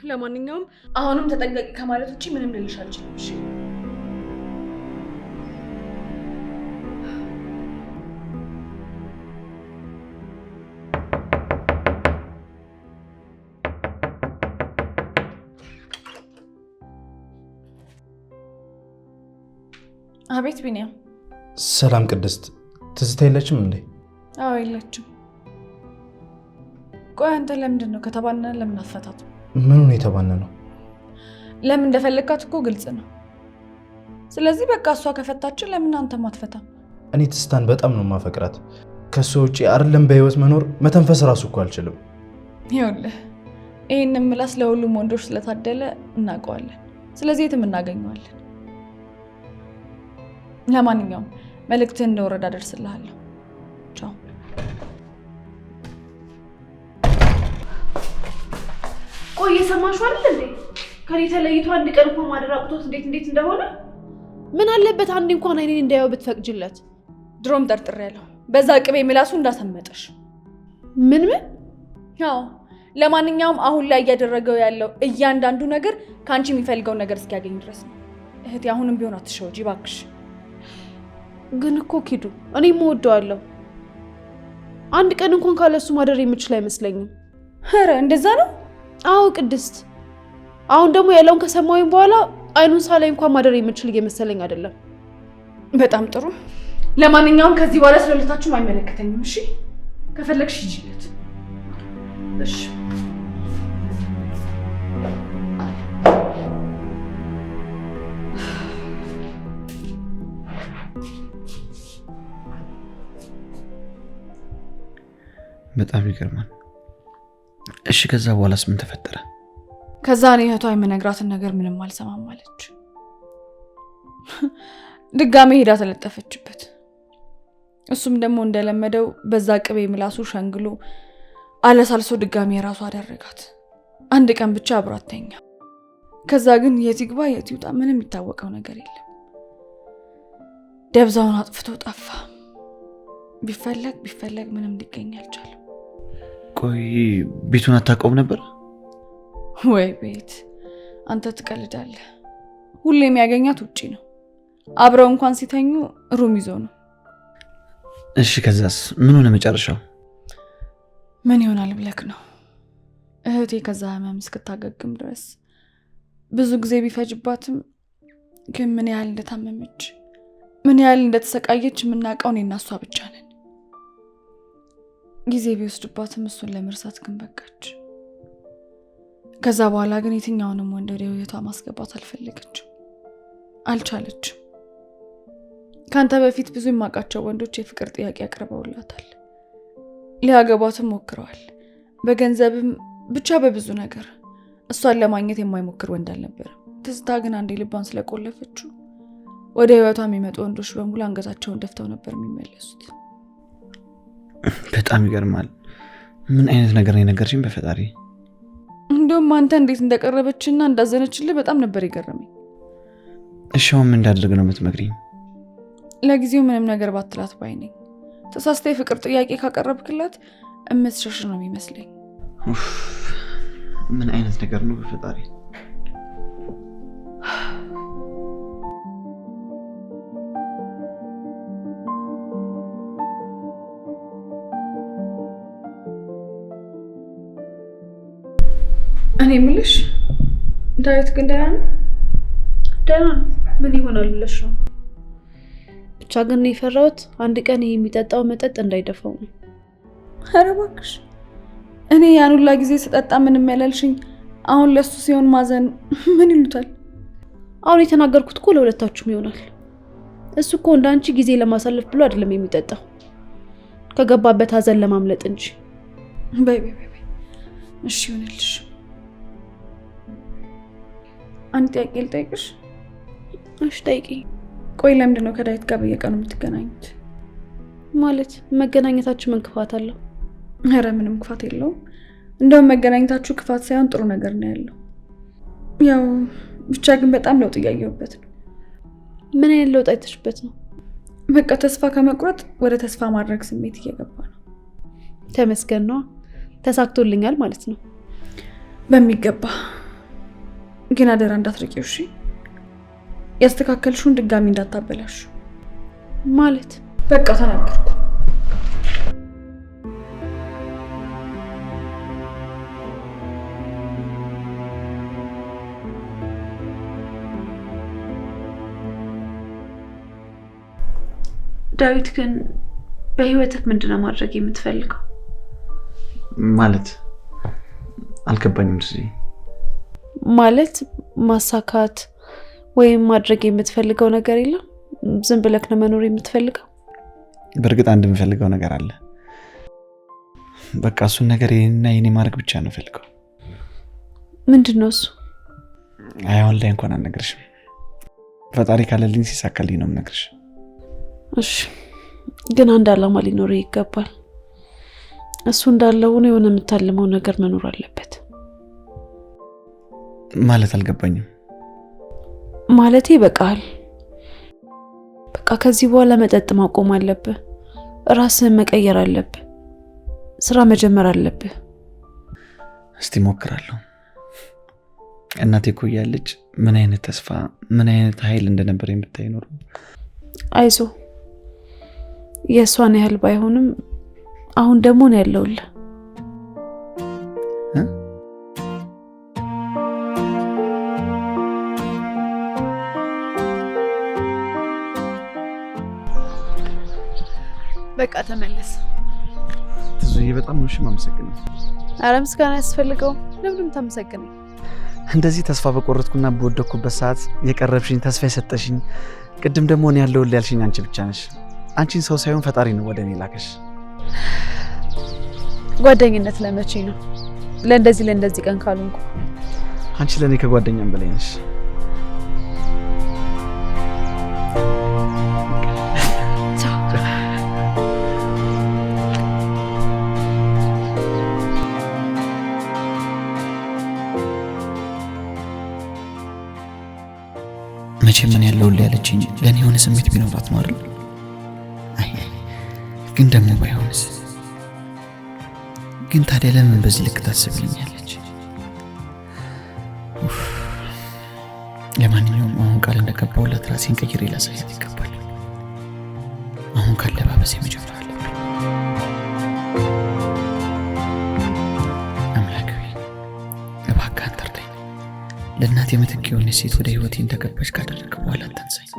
ለማንኛውም አሁንም ተጠንቀቂ ከማለት ውጪ ምንም ልልሽ አልችልም። እሺ? አቤት ቢኒያም። ሰላም ቅድስት፣ ትዝታ የለችም እንዴ? አዎ የለችም። ቆይ አንተ ለምንድን ነው ከተባነነ ለምን አትፈታቱ? ምኑን የተባነነው? ለምን እንደፈለግካት እኮ ግልጽ ነው። ስለዚህ በቃ እሷ ከፈታችን ለምን አንተ ማትፈታ? እኔ ትዝታን በጣም ነው ማፈቅራት። ከሷ ውጪ አይደለም በህይወት መኖር መተንፈስ ራሱ እኮ አልችልም። ይኸውልህ ይሄንን ምላስ ለሁሉም ወንዶች ስለታደለ እናውቀዋለን። ስለዚህ የትም እናገኘዋለን። ለማንኛውም መልእክትህን እንደወረደ አደርስልሃለሁ። ቻው። ቆይ የሰማሽው አይደል እንዴ? ከኔ ተለይቶ አንድ ቀን እንኳን ማደር አቅቶት እንዴት እንደሆነ። ምን አለበት አንድ እንኳን አይኔን እንዳያው ብትፈቅጅለት? ድሮም ጠርጥሬያለሁ። በዛ ቅቤ ምላሱ እንዳሰመጠሽ። ምን? ያው ለማንኛውም አሁን ላይ እያደረገው ያለው እያንዳንዱ ነገር ከአንቺ የሚፈልገው ነገር እስኪያገኝ ድረስ ነው። እህቴ አሁንም ቢሆን አትሸወጂ እባክሽ። ግን እኮ ኪዱ እኔም እወደዋለሁ። አንድ ቀን እንኳን ካለሱ ማደር የምችል አይመስለኝም። ኧረ እንደዛ ነው? አዎ ቅድስት፣ አሁን ደግሞ ያለውን ከሰማሁኝ በኋላ አይኑን ሳላይ እንኳን ማደር የምችል እየመሰለኝ አይደለም። በጣም ጥሩ። ለማንኛውም ከዚህ በኋላ ስለሁለታችሁም አይመለከተኝም። እሺ? ከፈለግሽ ሂጂለት። እሺ? በጣም ይገርማል። እሺ ከዛ በኋላስ ምን ተፈጠረ? ከዛ እኔ እህቷ የምነግራትን ነገር ምንም አልሰማም አለች። ድጋሜ ሄዳ ተለጠፈችበት። እሱም ደግሞ እንደለመደው በዛ ቅቤ ምላሱ ሸንግሎ አለሳልሶ ድጋሜ የራሱ አደረጋት። አንድ ቀን ብቻ አብሯት ተኛ። ከዛ ግን የት ይግባ የት ይውጣ ምንም የሚታወቀው ነገር የለም። ደብዛውን አጥፍቶ ጠፋ። ቢፈለግ ምንም ሊገኝ አልቻለም። ቆይ ቤቱን አታውቀውም ነበር? ወይ ቤት! አንተ ትቀልዳለህ። ሁሌ የሚያገኛት ውጪ ነው። አብረው እንኳን ሲተኙ ሩም ይዞ ነው። እሺ ከዛስ ምን ሆነ መጨረሻው? ምን ይሆናል ብለክ ነው? እህቴ ከዛ ህመም እስክታገግም ድረስ ብዙ ጊዜ ቢፈጅባትም ግን ምን ያህል እንደታመመች ምን ያህል እንደተሰቃየች የምናውቀው እኔና እሷ ብቻ ነን። ጊዜ ቢወስድባትም እሱን ለመርሳት ግን በቃች። ከዛ በኋላ ግን የትኛውንም ወንድ ወደ ህይወቷ ማስገባት አልቻለችም። ካንተ በፊት ብዙ የማውቃቸው ወንዶች የፍቅር ጥያቄ አቅርበውላታል። ሊያገቧትም ሞክረዋል። በገንዘብም ብቻ በብዙ ነገር እሷን ለማግኘት የማይሞክር ወንድ አልነበረም። ትዝታ ግን አንዴ ልቧን ስለቆለፈችው ወደ ህይወቷ የሚመጡ ወንዶች በሙሉ አንገታቸውን ደፍተው ነበር የሚመለሱት። በጣም ይገርማል። ምን አይነት ነገር ነው የነገርሽኝ? በፈጣሪ እንደውም አንተ እንዴት እንደቀረበችና እንዳዘነችልህ በጣም ነበር የገረመኝ። እሺ አሁን ምን እንዳደርግ ነው የምትመክሪኝ? ለጊዜው ምንም ነገር ባትላት ባይ ነኝ። ተሳስተ የፍቅር ጥያቄ ካቀረብክላት እምትሸሽ ነው የሚመስለኝ። ምን አይነት ነገር ነው በፈጣሪ? እኔ የምልሽ ዳዊት ግን ደህና ነው? ደህና ነው። ምን ይሆናል ብለሽ ነው? ብቻ ግን የፈራሁት አንድ ቀን ይሄ የሚጠጣው መጠጥ እንዳይደፋው ነው። ኧረ እባክሽ እኔ ያን ሁላ ጊዜ ስጠጣ ምንም ያላልሽኝ አሁን ለሱ ሲሆን ማዘን ምን ይሉታል? አሁን የተናገርኩት እኮ ለሁለታችሁም ይሆናል። እሱ እኮ እንዳንቺ ጊዜ ለማሳለፍ ብሎ አይደለም የሚጠጣው ከገባበት ሀዘን ለማምለጥ እንጂ። በይ እሺ ይሁንልሽ። አንድ ጥያቄ ልጠይቅሽ? እሺ ጠይቂ። ቆይ ለምንድን ነው ከዳዊት ጋር በየቀኑ የምትገናኙት? ማለት መገናኘታችሁ ምን ክፋት አለው? ኧረ ምንም ክፋት የለውም። እንደውም መገናኘታችሁ ክፋት ሳይሆን ጥሩ ነገር ነው ያለው። ያው ብቻ ግን በጣም ለውጥ እያየሁበት ነው። ምን አይነት ለውጥ አይተሽበት ነው? በቃ ተስፋ ከመቁረጥ ወደ ተስፋ ማድረግ ስሜት እየገባ ነው። ተመስገን ነው። ተሳክቶልኛል ማለት ነው። በሚገባ ግን አደራ እንዳትርቂው እሺ? ያስተካከልሽውን ድጋሚ እንዳታበላሽ። ማለት በቃ ተናገርኩ። ዳዊት ግን በህይወትህ ምንድነው ማድረግ የምትፈልገው? ማለት አልገባኝም። ማለት ማሳካት ወይም ማድረግ የምትፈልገው ነገር የለም? ዝም ብለህ ነው መኖር የምትፈልገው? በእርግጥ አንድ የምፈልገው ነገር አለ። በቃ እሱን ነገር የኔና የኔ ማድረግ ብቻ ነው ፈልገው። ምንድነው እሱ? አሁን ላይ እንኳን አልነግርሽም። ፈጣሪ ካለልኝ ሲሳካልኝ ነው የምነግርሽ። እሺ ግን አንድ አላማ ሊኖር ይገባል። እሱ እንዳለው ነው የሆነ የምታልመው ነገር መኖር አለበት። ማለት አልገባኝም። ማለቴ በቃል በቃ ከዚህ በኋላ መጠጥ ማቆም አለብህ። ራስህን መቀየር አለብህ። ስራ መጀመር አለብህ። እስቲ ሞክራለሁ። እናቴ እኮ እያለች ምን አይነት ተስፋ ምን አይነት ኃይል እንደነበር የምታይ ኖሮ። አይዞ የሷን ያህል ባይሆንም አሁን ደግሞ ነው ያለውልህ። በቃ ተመለስ። ትዙዬ በጣም ነው የማመሰግነው። ኧረ ምስጋና ያስፈልገው። ለምንም ተመሰግነኝ። እንደዚህ ተስፋ በቆረጥኩና በወደኩበት ሰዓት የቀረብሽኝ ተስፋ የሰጠሽኝ ቅድም ደግሞ እኔ ያለውልህ ያልሽኝ አንቺ ብቻ ነሽ። አንቺን ሰው ሳይሆን ፈጣሪ ነው ወደ እኔ ላከሽ። ጓደኝነት ለመቼ ነው? ለእንደዚህ ቀን ካልሆንኩ። አንቺ ለኔ ከጓደኛም በላይ ነሽ። መቼም ምን ያለውልህ ያለችኝ ለኔ የሆነ ስሜት ቢኖራት ነው አይደል? አይ ግን ደግሞ ባይሆንስ? ግን ታዲያ ለምን በዚህ ልክ ታስብልኛለች? ለማንኛውም አሁን ቃል እንደገባሁላት ራሴን ቀይሬ ላሳያት ይገባል። አሁን ካለባበሴ መጀመር አለብኝ። አምላክ ሆይ እባክህ አንተ እርዳኝ። ለእናቴ ምትክ የሆነች ሴት ወደ ህይወቴ እንደገባች ካደረግክ በኋላ አታንሳኝ።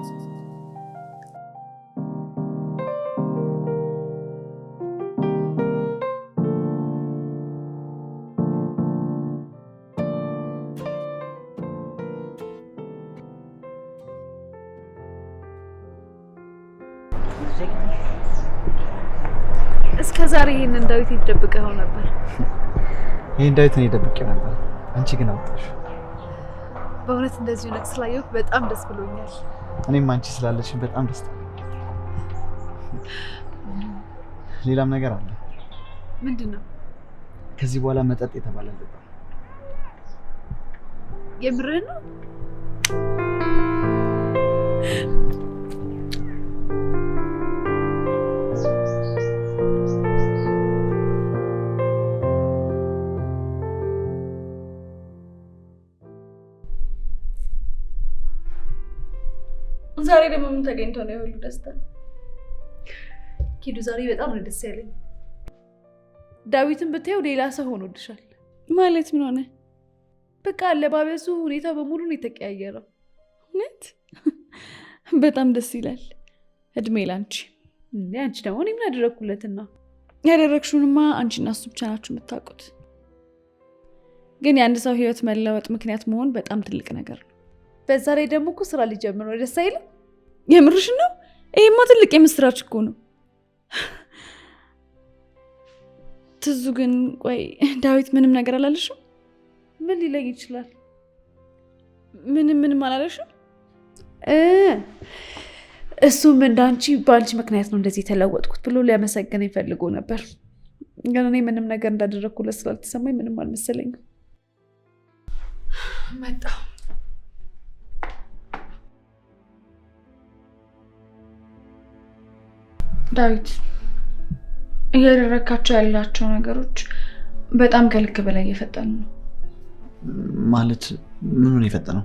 እስከ ዛሬ ይሄንን ዳዊት ይደብቀው ነበር። ይሄን ዳዊት እኔ ደብቄው ነበር፣ አንቺ ግን አውጣሽ። በእውነት እንደዚህ ነው ስላየሁ በጣም ደስ ብሎኛል። እኔም አንቺ ስላለሽኝ በጣም ደስ ሌላም ነገር አለ። ምንድነው? ከዚህ በኋላ መጠጥ የተባለ አለ። የምርህን ነው? ዛሬ ደግሞ ምን ተገኝቶ ነው የሁሉ ደስታ? ኪዱ ዛሬ በጣም ነው ደስ ያለኝ። ዳዊትን ብታየው ሌላ ሰው ሆኖልሻል። ማለት ምን ሆነ? በቃ አለባበሱ፣ ሁኔታ በሙሉ ነው የተቀያየረው። እውነት በጣም ደስ ይላል። እድሜ ላንቺ። እንዴ አንቺ ደግሞ እኔ ምን አደረኩለትና? ያደረግሽውንማ አንቺና እሱ ብቻ ናችሁ የምታውቁት። ግን የአንድ ሰው ህይወት መለወጥ ምክንያት መሆን በጣም ትልቅ ነገር ነው። በዛ ላይ ደግሞ እኮ ስራ ሊጀምር ነው። ደስ አይልም? የምርሽ ነው? ይሄማ ትልቅ የምስራች እኮ ነው። ትዙ ግን ቆይ ዳዊት ምንም ነገር አላለሽም? ምን ሊለኝ ይችላል? ምንም አላለሽም? እሱም እንዳንቺ በአንቺ ምክንያት ነው እንደዚህ የተለወጥኩት ብሎ ሊያመሰግነኝ ፈልጎ ነበር። ግን እኔ ምንም ነገር እንዳደረግኩለት ስላልተሰማኝ ምንም አልመሰለኝም። መጣ ዳዊት። እያደረካቸው ያላቸው ነገሮች በጣም ከልክ በላይ እየፈጠኑ ነው። ማለት ምኑን የፈጠነው?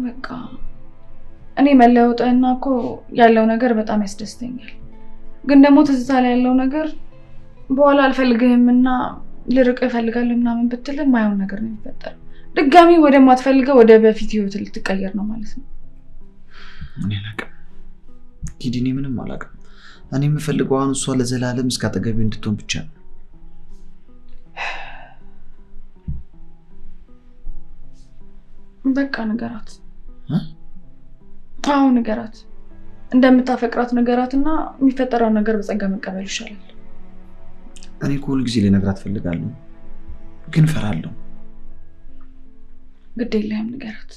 በቃ እኔ መለወጥና እኮ ያለው ነገር በጣም ያስደስተኛል። ግን ደግሞ ትዝታ ላይ ያለው ነገር በኋላ አልፈልግህምና ልርቅ እፈልጋለሁ ምናምን ብትል የማይሆን ነገር ነው የሚፈጠረው። ድጋሚ ወደማትፈልገው ወደ በፊት ህይወት ልትቀየር ነው ማለት ነው። እኔ አላውቅም ኪዲ፣ እኔ ምንም አላውቅም። እኔ የምፈልገው አሁን እሷ ለዘላለም እስከ አጠገቤ እንድትሆን ብቻ ነው። በቃ ንገራት። አዎ ንገራት። እንደምታፈቅራት ንገራትና የሚፈጠረውን ነገር በጸጋ መቀበል ይሻላል። እኔ እኮ ሁልጊዜ ልነግራት እፈልጋለሁ፣ ግን እፈራለሁ። ግድ የለህም ንገራት።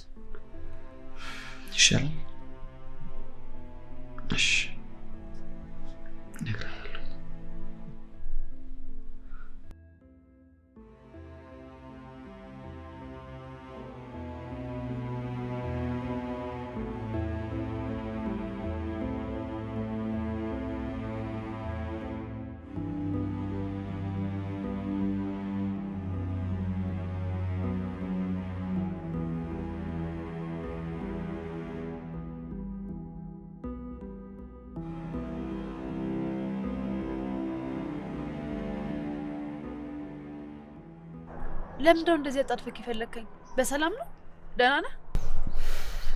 ይሻላል። እሺ እነግራታለሁ። ለምንድነው እንደዚህ አጣጥፈክ የፈለከኝ? በሰላም ነው? ደህና ነህ?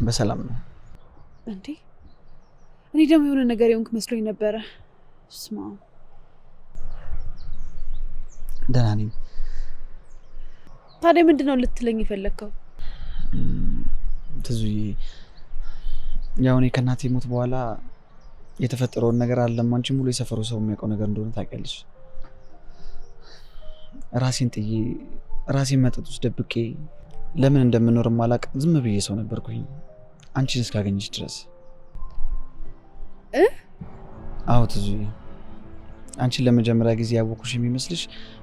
በሰላም ነው እንዴ? እኔ ደግሞ የሆነ ነገር የሆንክ መስሎኝ ነበረ። ስማ፣ ደህና ነኝ። ታዲያ ምንድነው ልትለኝ የፈለከው? ትዙዬ፣ ያው እኔ ከእናቴ ሞት በኋላ የተፈጠረውን ነገር አለም አንቺ ሙሉ የሰፈሩ ሰው የሚያውቀው ነገር እንደሆነ ታውቂያለሽ። ራሴን ጥዬ ራሴን መጠጥ ውስጥ ደብቄ ለምን እንደምኖር ማላቅ ዝም ብዬ ሰው ነበርኩኝ አንቺን እስካገኘሽ ድረስ። አዎ ትዙዬ፣ አንቺን ለመጀመሪያ ጊዜ ያወኩሽ የሚመስልሽ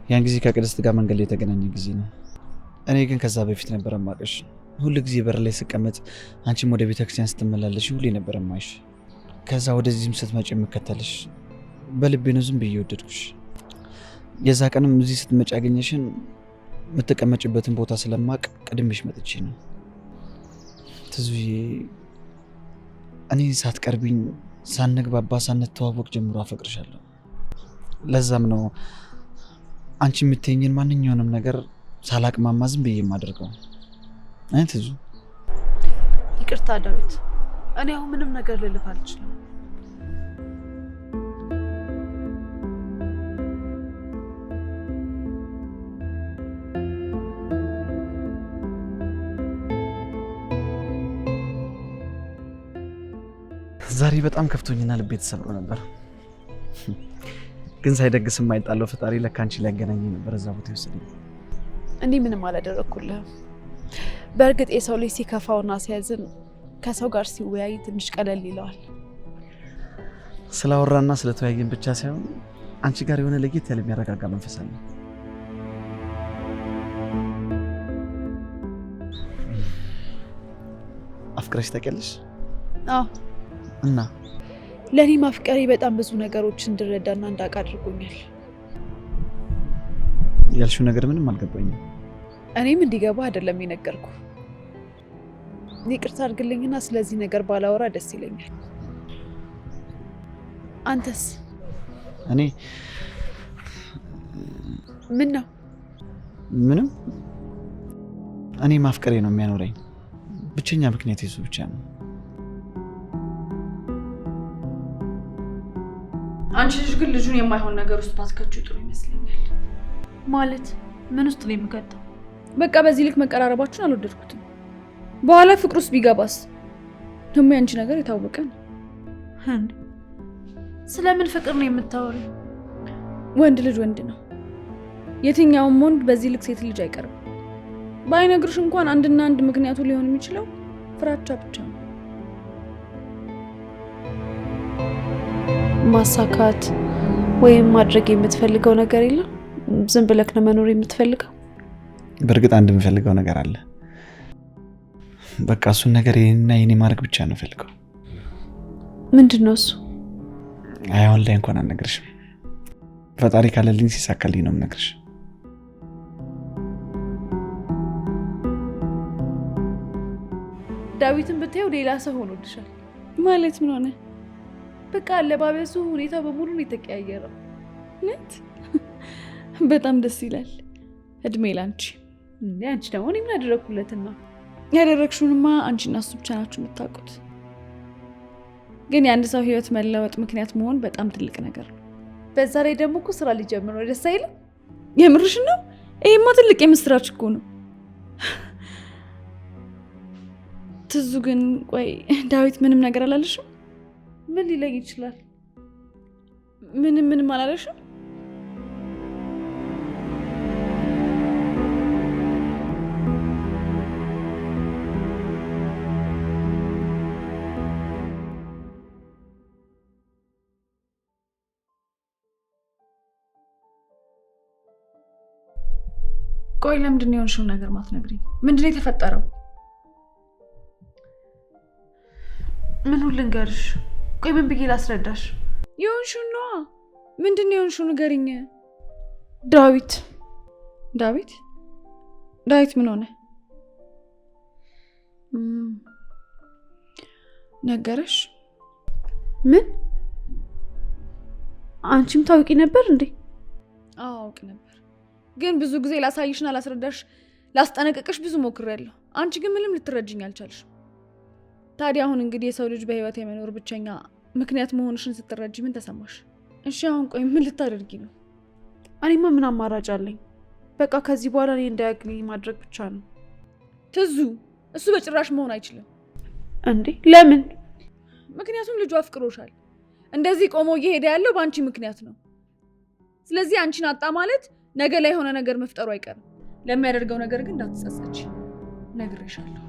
ያን ጊዜ ከቅድስት ጋር መንገድ ላይ የተገናኘ ጊዜ ነው። እኔ ግን ከዛ በፊት ነበር ማቀሽ። ሁሉ ጊዜ በር ላይ ስቀመጥ አንቺም ወደ ቤተክርስቲያን ስትመላለሽ ሁሌ ነበር ማይሽ። ከዛ ወደዚህም ስትመጪ የምከተልሽ በልቤ ነው ዝም ብዬ ወደድኩሽ። የዛ ቀንም እዚህ ስትመጪ ያገኘሽን የምትቀመጭበትን ቦታ ስለማቅ ቀድሜሽ መጥቼ ነው። ትዙዬ፣ እኔ ሳትቀርቢኝ ሳንግባባ ሳንተዋወቅ ጀምሮ አፈቅርሻለሁ። ለዛም ነው አንቺ የምትይኝን ማንኛውንም ነገር ሳላቅማማ ዝም ብዬ የማደርገው። ትዙ፣ ይቅርታ ዳዊት፣ እኔ አሁን ምንም ነገር ልልህ አልችልም። ዛሬ በጣም ከፍቶኝና ልቤ ተሰብሮ ነበር። ግን ሳይደግስ የማይጣለው ፈጣሪ ለካ አንቺ ሊያገናኘኝ ነበር እዛ ቦታ ይወስደኝ። እኔ ምንም አላደረኩልህም። በእርግጥ የሰው ልጅ ሲከፋውና ሲያዝን ከሰው ጋር ሲወያይ ትንሽ ቀለል ይለዋል። ስላወራና ስለተወያየን ብቻ ሳይሆን አንቺ ጋር የሆነ ለየት ያለ የሚያረጋጋ መንፈስ አለ። አፍቅረሽ ታውቂያለሽ? አዎ እና ለእኔ ማፍቀሬ በጣም ብዙ ነገሮች እንድረዳና እንዳውቅ አድርጎኛል። ያልሽው ነገር ምንም አልገባኝም። እኔም እንዲገባ አይደለም የነገርኩ። ይቅርታ አድርግልኝና ስለዚህ ነገር ባላወራ ደስ ይለኛል። አንተስ? እኔ ምን ነው? ምንም። እኔ ማፍቀሬ ነው የሚያኖረኝ። ብቸኛ ምክንያት የሱ ብቻ ነው። አንቺ ልጅ ግን ልጁን የማይሆን ነገር ውስጥ ባትከቺው ጥሩ ይመስለኛል። ማለት ምን ውስጥ ነው የምከተው? በቃ በዚህ ልክ መቀራረባችሁን አልወደድኩትም። በኋላ ፍቅር ውስጥ ቢገባስ? ደግሞ ያንቺ ነገር የታወቀ ነው። ስለምን ፍቅር ነው የምታወሪው? ወንድ ልጅ ወንድ ነው። የትኛውም ወንድ በዚህ ልክ ሴት ልጅ አይቀርም። ባይነግርሽ እንኳን አንድና አንድ ምክንያቱ ሊሆን የሚችለው ፍራቻ ብቻ ነው። ማሳካት ወይም ማድረግ የምትፈልገው ነገር የለም? ዝም ብለክ ነው መኖር የምትፈልገው? በእርግጥ አንድ የምፈልገው ነገር አለ። በቃ እሱን ነገር የኔና የኔ ማድረግ ብቻ ነው ፈልገው። ምንድን ነው እሱ? አሁን ላይ እንኳን አልነግርሽም። ፈጣሪ ካለልኝ ሲሳካልኝ ነው የምነግርሽ። ዳዊትን ብታየው ሌላ ሰው ሆኖልሻል። ማለት ምን ሆነ? በቃ አለባበሱ፣ ሁኔታ በሙሉ ነው የተቀያየረው። ነት በጣም ደስ ይላል። እድሜ ላንቺ። እንዴ አንቺ ደግሞ እኔ ምን አደረኩለትና? ያደረግሽውንማ አንቺና እሱ ብቻ ናችሁ የምታውቁት። ግን የአንድ ሰው ህይወት መለወጥ ምክንያት መሆን በጣም ትልቅ ነገር ነው። በዛ ላይ ደግሞ እኮ ስራ ሊጀምር ነው። ደስ አይልም? የምርሽን ነው? ይሄማ ትልቅ የምስራች እኮ ነው። ትዙ ግን ቆይ ዳዊት ምንም ነገር አላለሽም? ምን ሊለኝ ይችላል? ምንም አላለሽም? ቆይ ለምንድን ነው የሆንሽውን ነገር ማትነግሪኝ? ምንድን ነው የተፈጠረው? ምን ልንገርሽ? ቆይ ምን ብዬ ላስረዳሽ? የሆንሽውን ነዋ። ምንድን ነው የሆንሽው? ንገሪኝ። ዳዊት ምን ሆነ? ነገረሽ? ምን? አንቺም ታውቂ ነበር እንዴ? አዎ አውቅ ነበር፣ ግን ብዙ ጊዜ ላሳይሽና ላስረዳሽ ላስጠነቅቅሽ ብዙ ሞክሬያለሁ። አንቺ ግን ምንም ልትረጅኝ አልቻልሽም። ታዲያ አሁን እንግዲህ የሰው ልጅ በህይወት የመኖር ብቸኛ ምክንያት መሆንሽን ስትረጂ ምን ተሰማሽ? እሺ አሁን ቆይ ምን ልታደርጊ ነው? እኔማ ምን አማራጭ አለኝ? በቃ ከዚህ በኋላ እኔ እንዳያገኝ ማድረግ ብቻ ነው። ትዙ፣ እሱ በጭራሽ መሆን አይችልም። እንዴ ለምን? ምክንያቱም ልጁ አፍቅሮሻል። እንደዚህ ቆሞ እየሄደ ያለው በአንቺ ምክንያት ነው። ስለዚህ አንቺን አጣ ማለት ነገ ላይ የሆነ ነገር መፍጠሩ አይቀርም። ለሚያደርገው ነገር ግን እንዳትጸጸች ነግሬሻለሁ።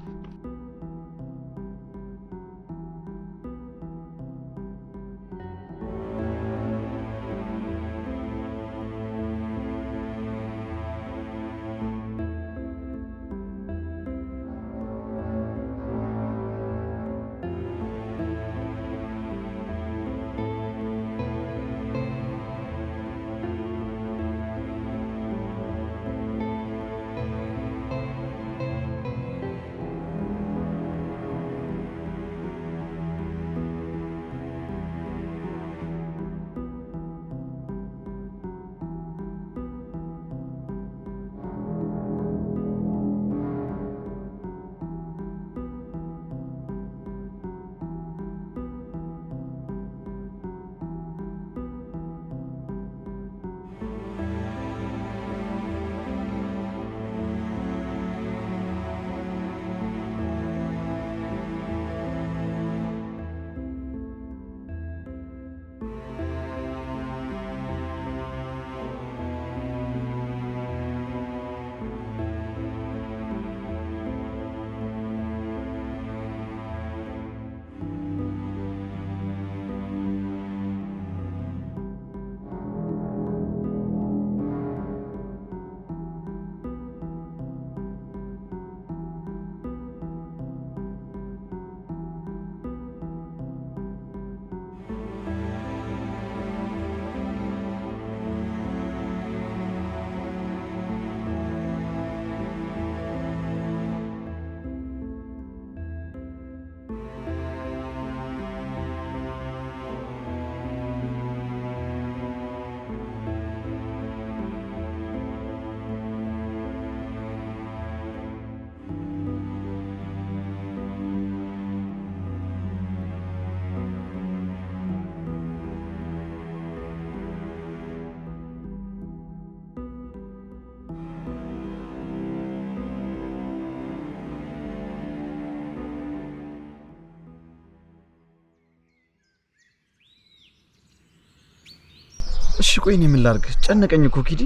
ቆይ እኔ ምን ላድርግ? ጨነቀኝ እኮ ኪዲ።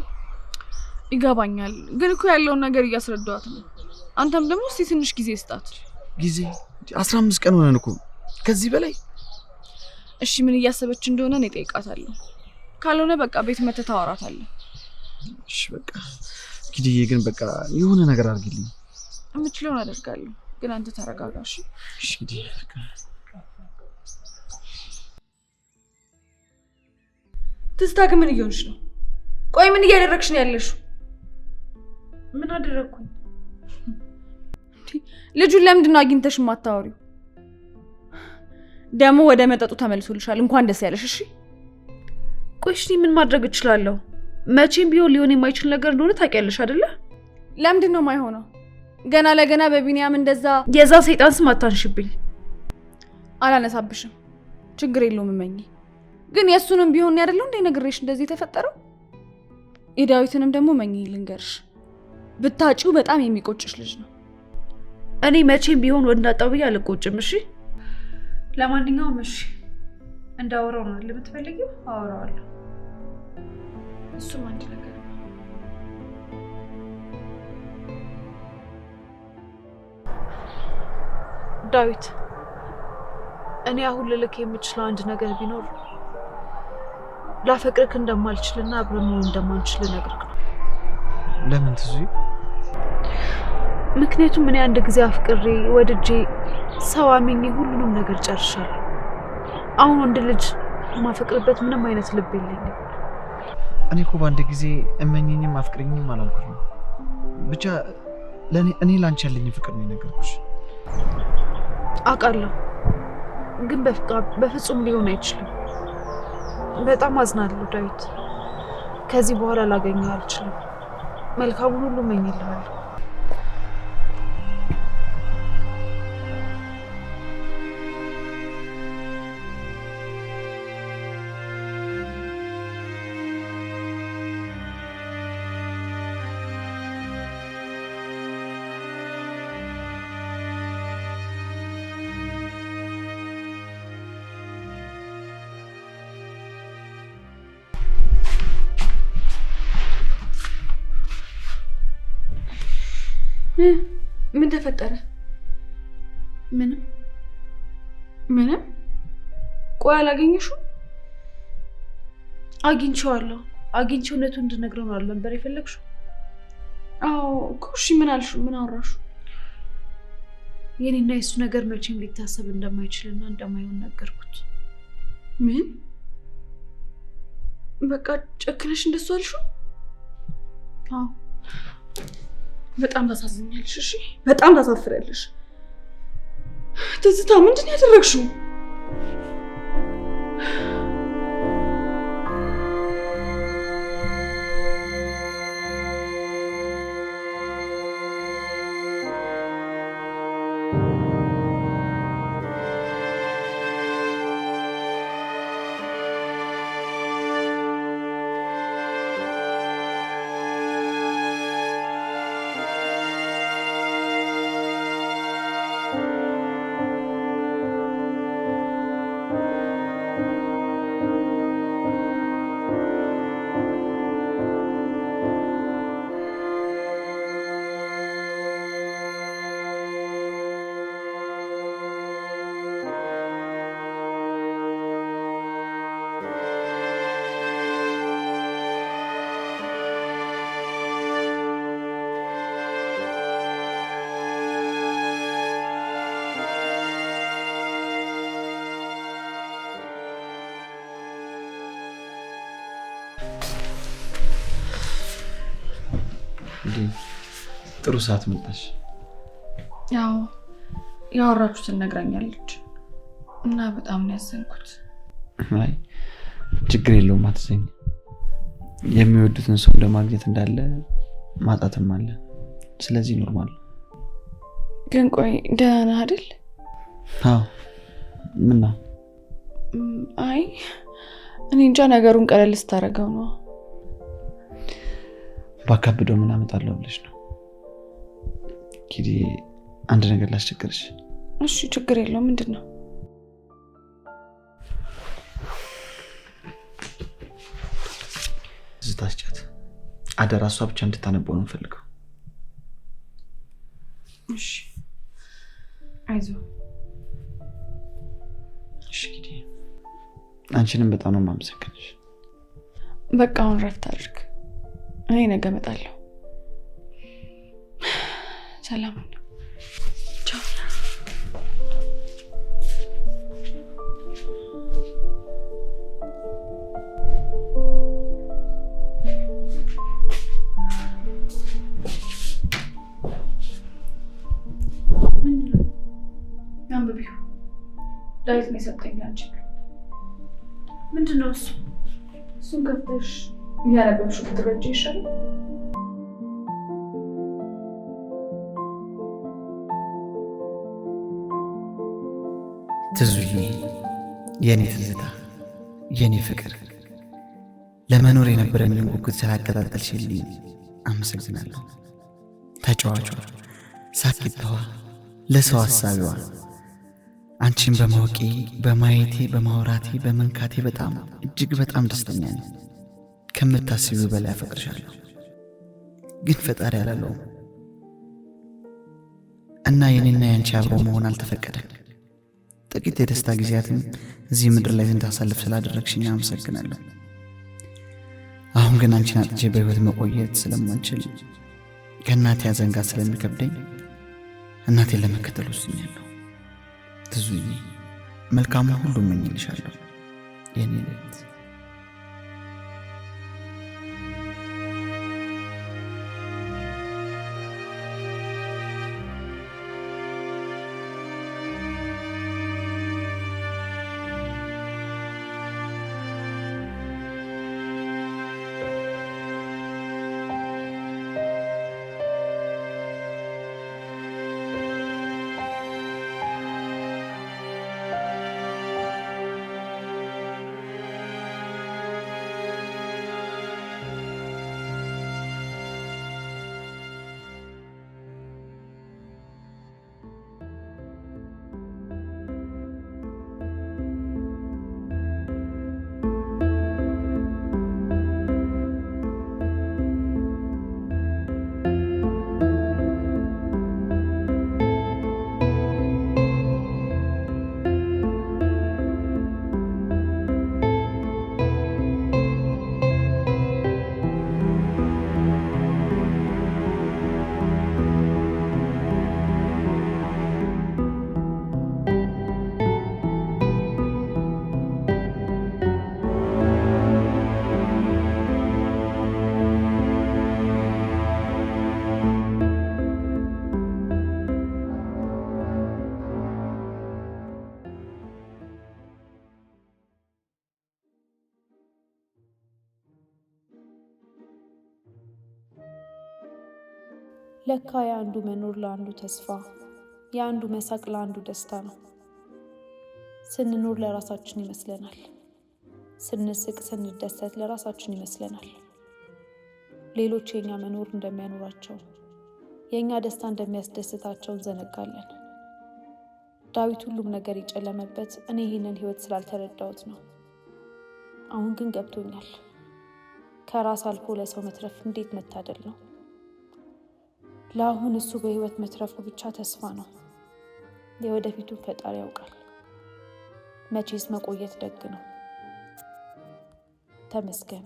ይገባኛል፣ ግን እኮ ያለውን ነገር እያስረዳኋት ነው። አንተም ደግሞ እስቲ ትንሽ ጊዜ ስጣት። ጊዜ 15 ቀን ሆነን እኮ ከዚህ በላይ። እሺ ምን እያሰበች እንደሆነ እኔ እጠይቃታለሁ። ካልሆነ በቃ ቤት መተህ ታወራታለህ። እሺ በቃ ኪዲዬ፣ ግን በቃ የሆነ ነገር አድርግልኝ። የምችለውን አደርጋለሁ፣ ግን አንተ ተረጋጋ። እሺ ኪዲዬ። ትዝታ ግን ምን እየሆንሽ ነው? ቆይ ምን እያደረግሽ ነው ያለሽው? ምን አደረግኩኝ? ልጁን ለምንድን ነው አግኝተሽ የማታወሪው? ደግሞ ወደ መጠጡ ተመልሶልሻል። እንኳን ደስ ያለሽ። እሺ ቆይ እሺ ምን ማድረግ እችላለሁ? መቼም ቢሆን ሊሆን የማይችል ነገር እንደሆነ ታውቂያለሽ አይደለ? ለምንድን ነው የማይሆነው? ገና ለገና በቢኒያም እንደዛ የዛ ሰይጣን ስም አታንሽብኝ። አላነሳብሽም፣ ችግር የለውም እመኚ። ግን የእሱንም ቢሆን ያደለው እንደ ነግሬሽ እንደዚህ የተፈጠረው። የዳዊትንም ደግሞ መኝ ልንገርሽ፣ ብታጪው በጣም የሚቆጭሽ ልጅ ነው። እኔ መቼም ቢሆን ወንድ አጣው ብዬ አልቆጭም። እሺ ለማንኛውም እሺ እንዳወራው ነው ለምትፈልጊው አወራዋለሁ። እሱም አንድ ነገር ነው። ዳዊት፣ እኔ አሁን ልልክ የምችለው አንድ ነገር ቢኖር ላፈቅርክ እንደማልችልና አብረን መሆን እንደማንችል ልነግርክ ነው። ለምን ትዙ? ምክንያቱም እኔ አንድ ጊዜ አፍቅሬ ወድጄ ሰው አምኜ ሁሉንም ነገር ጨርሻለሁ። አሁን ወንድ ልጅ ማፈቅርበት ምንም አይነት ልብ የለኝም። እኔ እኮ በአንድ ጊዜ እመኘኝም አፍቅረኝም አላልኩሽም። ብቻ እኔ ላንቺ ያለኝ ፍቅር ነው የነገርኩሽ። አውቃለሁ፣ ግን በፍጹም ሊሆን አይችልም። በጣም አዝናለሁ ዳዊት። ከዚህ በኋላ ላገኘው አልችልም። መልካሙን ሁሉ እመኝልሃለሁ። ምን ተፈጠረ? ምንም። ቆይ አላገኘሽው? አግኝቼዋለሁ። አግኝቼው እውነቱን እንድነግረው ነው ነበር የፈለግሽው? አዎ እኮ። እሺ ምን አልሽው? ምን አወራሽው? የኔና የሱ ነገር መቼም ሊታሰብ እንደማይችልና እንደማይሆን ነገርኩት። ምን? በቃ ጨክነሽ እንደሱ አልሽው? አዎ። በጣም ታሳዝኛለሽ። እሺ በጣም ታሳፍሪያለሽ። ትዝታ ምንድን ነው ያደረግሽው? ጥሩ ሰዓት መጣሽ። ያው ያወራችሁትን ነግራኛለች እና በጣም ነው ያዘንኩት። አይ ችግር የለውም አትዘኝ። የሚወዱትን ሰው ለማግኘት እንዳለ ማጣትም አለ። ስለዚህ ኖርማል። ግን ቆይ ደህና ነህ አይደል? አዎ። ምን ነው? አይ እኔ እንጃ ነገሩን ቀለል ስታደርገው ነው። ባካብደው ምን አመጣለሁ ብለሽ ነው? ኪዲ አንድ ነገር ላስቸግርሽ። እሺ ችግር የለውም። ምንድን ነው? ትዝታ ስጫት። አደራ እሷ ብቻ እንድታነበው ነው የምፈልገው። እሺ አይዞህ። እሺ ኪዲ፣ አንቺንም በጣም ነው የማመሰግንሽ። በቃ አሁን ረፍት አድርግ። እኔ ነገ እመጣለሁ። ሰላም ነው። ቻው። ምንድነው? አንብቢው። ዳዊት ነው የሰጠኝ አንቺ። ምንድነው እሱ? እሱን ከፍተሽ እያነበብሽው ብትረጂ ይሻላል። ትዙዬ፣ የኔ ትዝታ፣ የኔ ፍቅር፣ ለመኖር የነበረኝን ጉጉት ስላቀጣጠልሽልኝ አመሰግናለሁ። ተጫዋቿ፣ ሳቂታዋ፣ ለሰው አሳቢዋ፣ አንቺን በማወቄ በማየቴ በማውራቴ በመንካቴ በጣም እጅግ በጣም ደስተኛ ነኝ። ከምታስቢው በላይ አፈቅርሻለሁ። ግን ፈጣሪ አላለውም እና የኔና ያንቺ አብሮ መሆን አልተፈቀደም። ጥቂት የደስታ ጊዜያትን እዚህ ምድር ላይ እንድታሳልፍ ስላደረግሽኝ አመሰግናለሁ። አሁን ግን አንቺን አጥቼ በህይወት መቆየት ስለማንችል ከእናቴ ሐዘን ጋር ስለሚከብደኝ እናቴን ለመከተል ወስኛለሁ። ትዙዬ፣ መልካሙን ሁሉ እመኝልሻለሁ የኔ ልጅ። ለካ የአንዱ መኖር ለአንዱ ተስፋ፣ የአንዱ መሳቅ ለአንዱ ደስታ ነው። ስንኖር ለራሳችን ይመስለናል፣ ስንስቅ ስንደሰት ለራሳችን ይመስለናል። ሌሎች የኛ መኖር እንደሚያኖራቸው፣ የኛ ደስታ እንደሚያስደስታቸው እንዘነጋለን። ዳዊት ሁሉም ነገር የጨለመበት እኔ ይህንን ህይወት ስላልተረዳሁት ነው። አሁን ግን ገብቶኛል። ከራስ አልፎ ለሰው መትረፍ እንዴት መታደል ነው። ለአሁን እሱ በህይወት መትረፉ ብቻ ተስፋ ነው። የወደፊቱን ፈጣሪ ያውቃል። መቼስ መቆየት ደግ ነው። ተመስገን።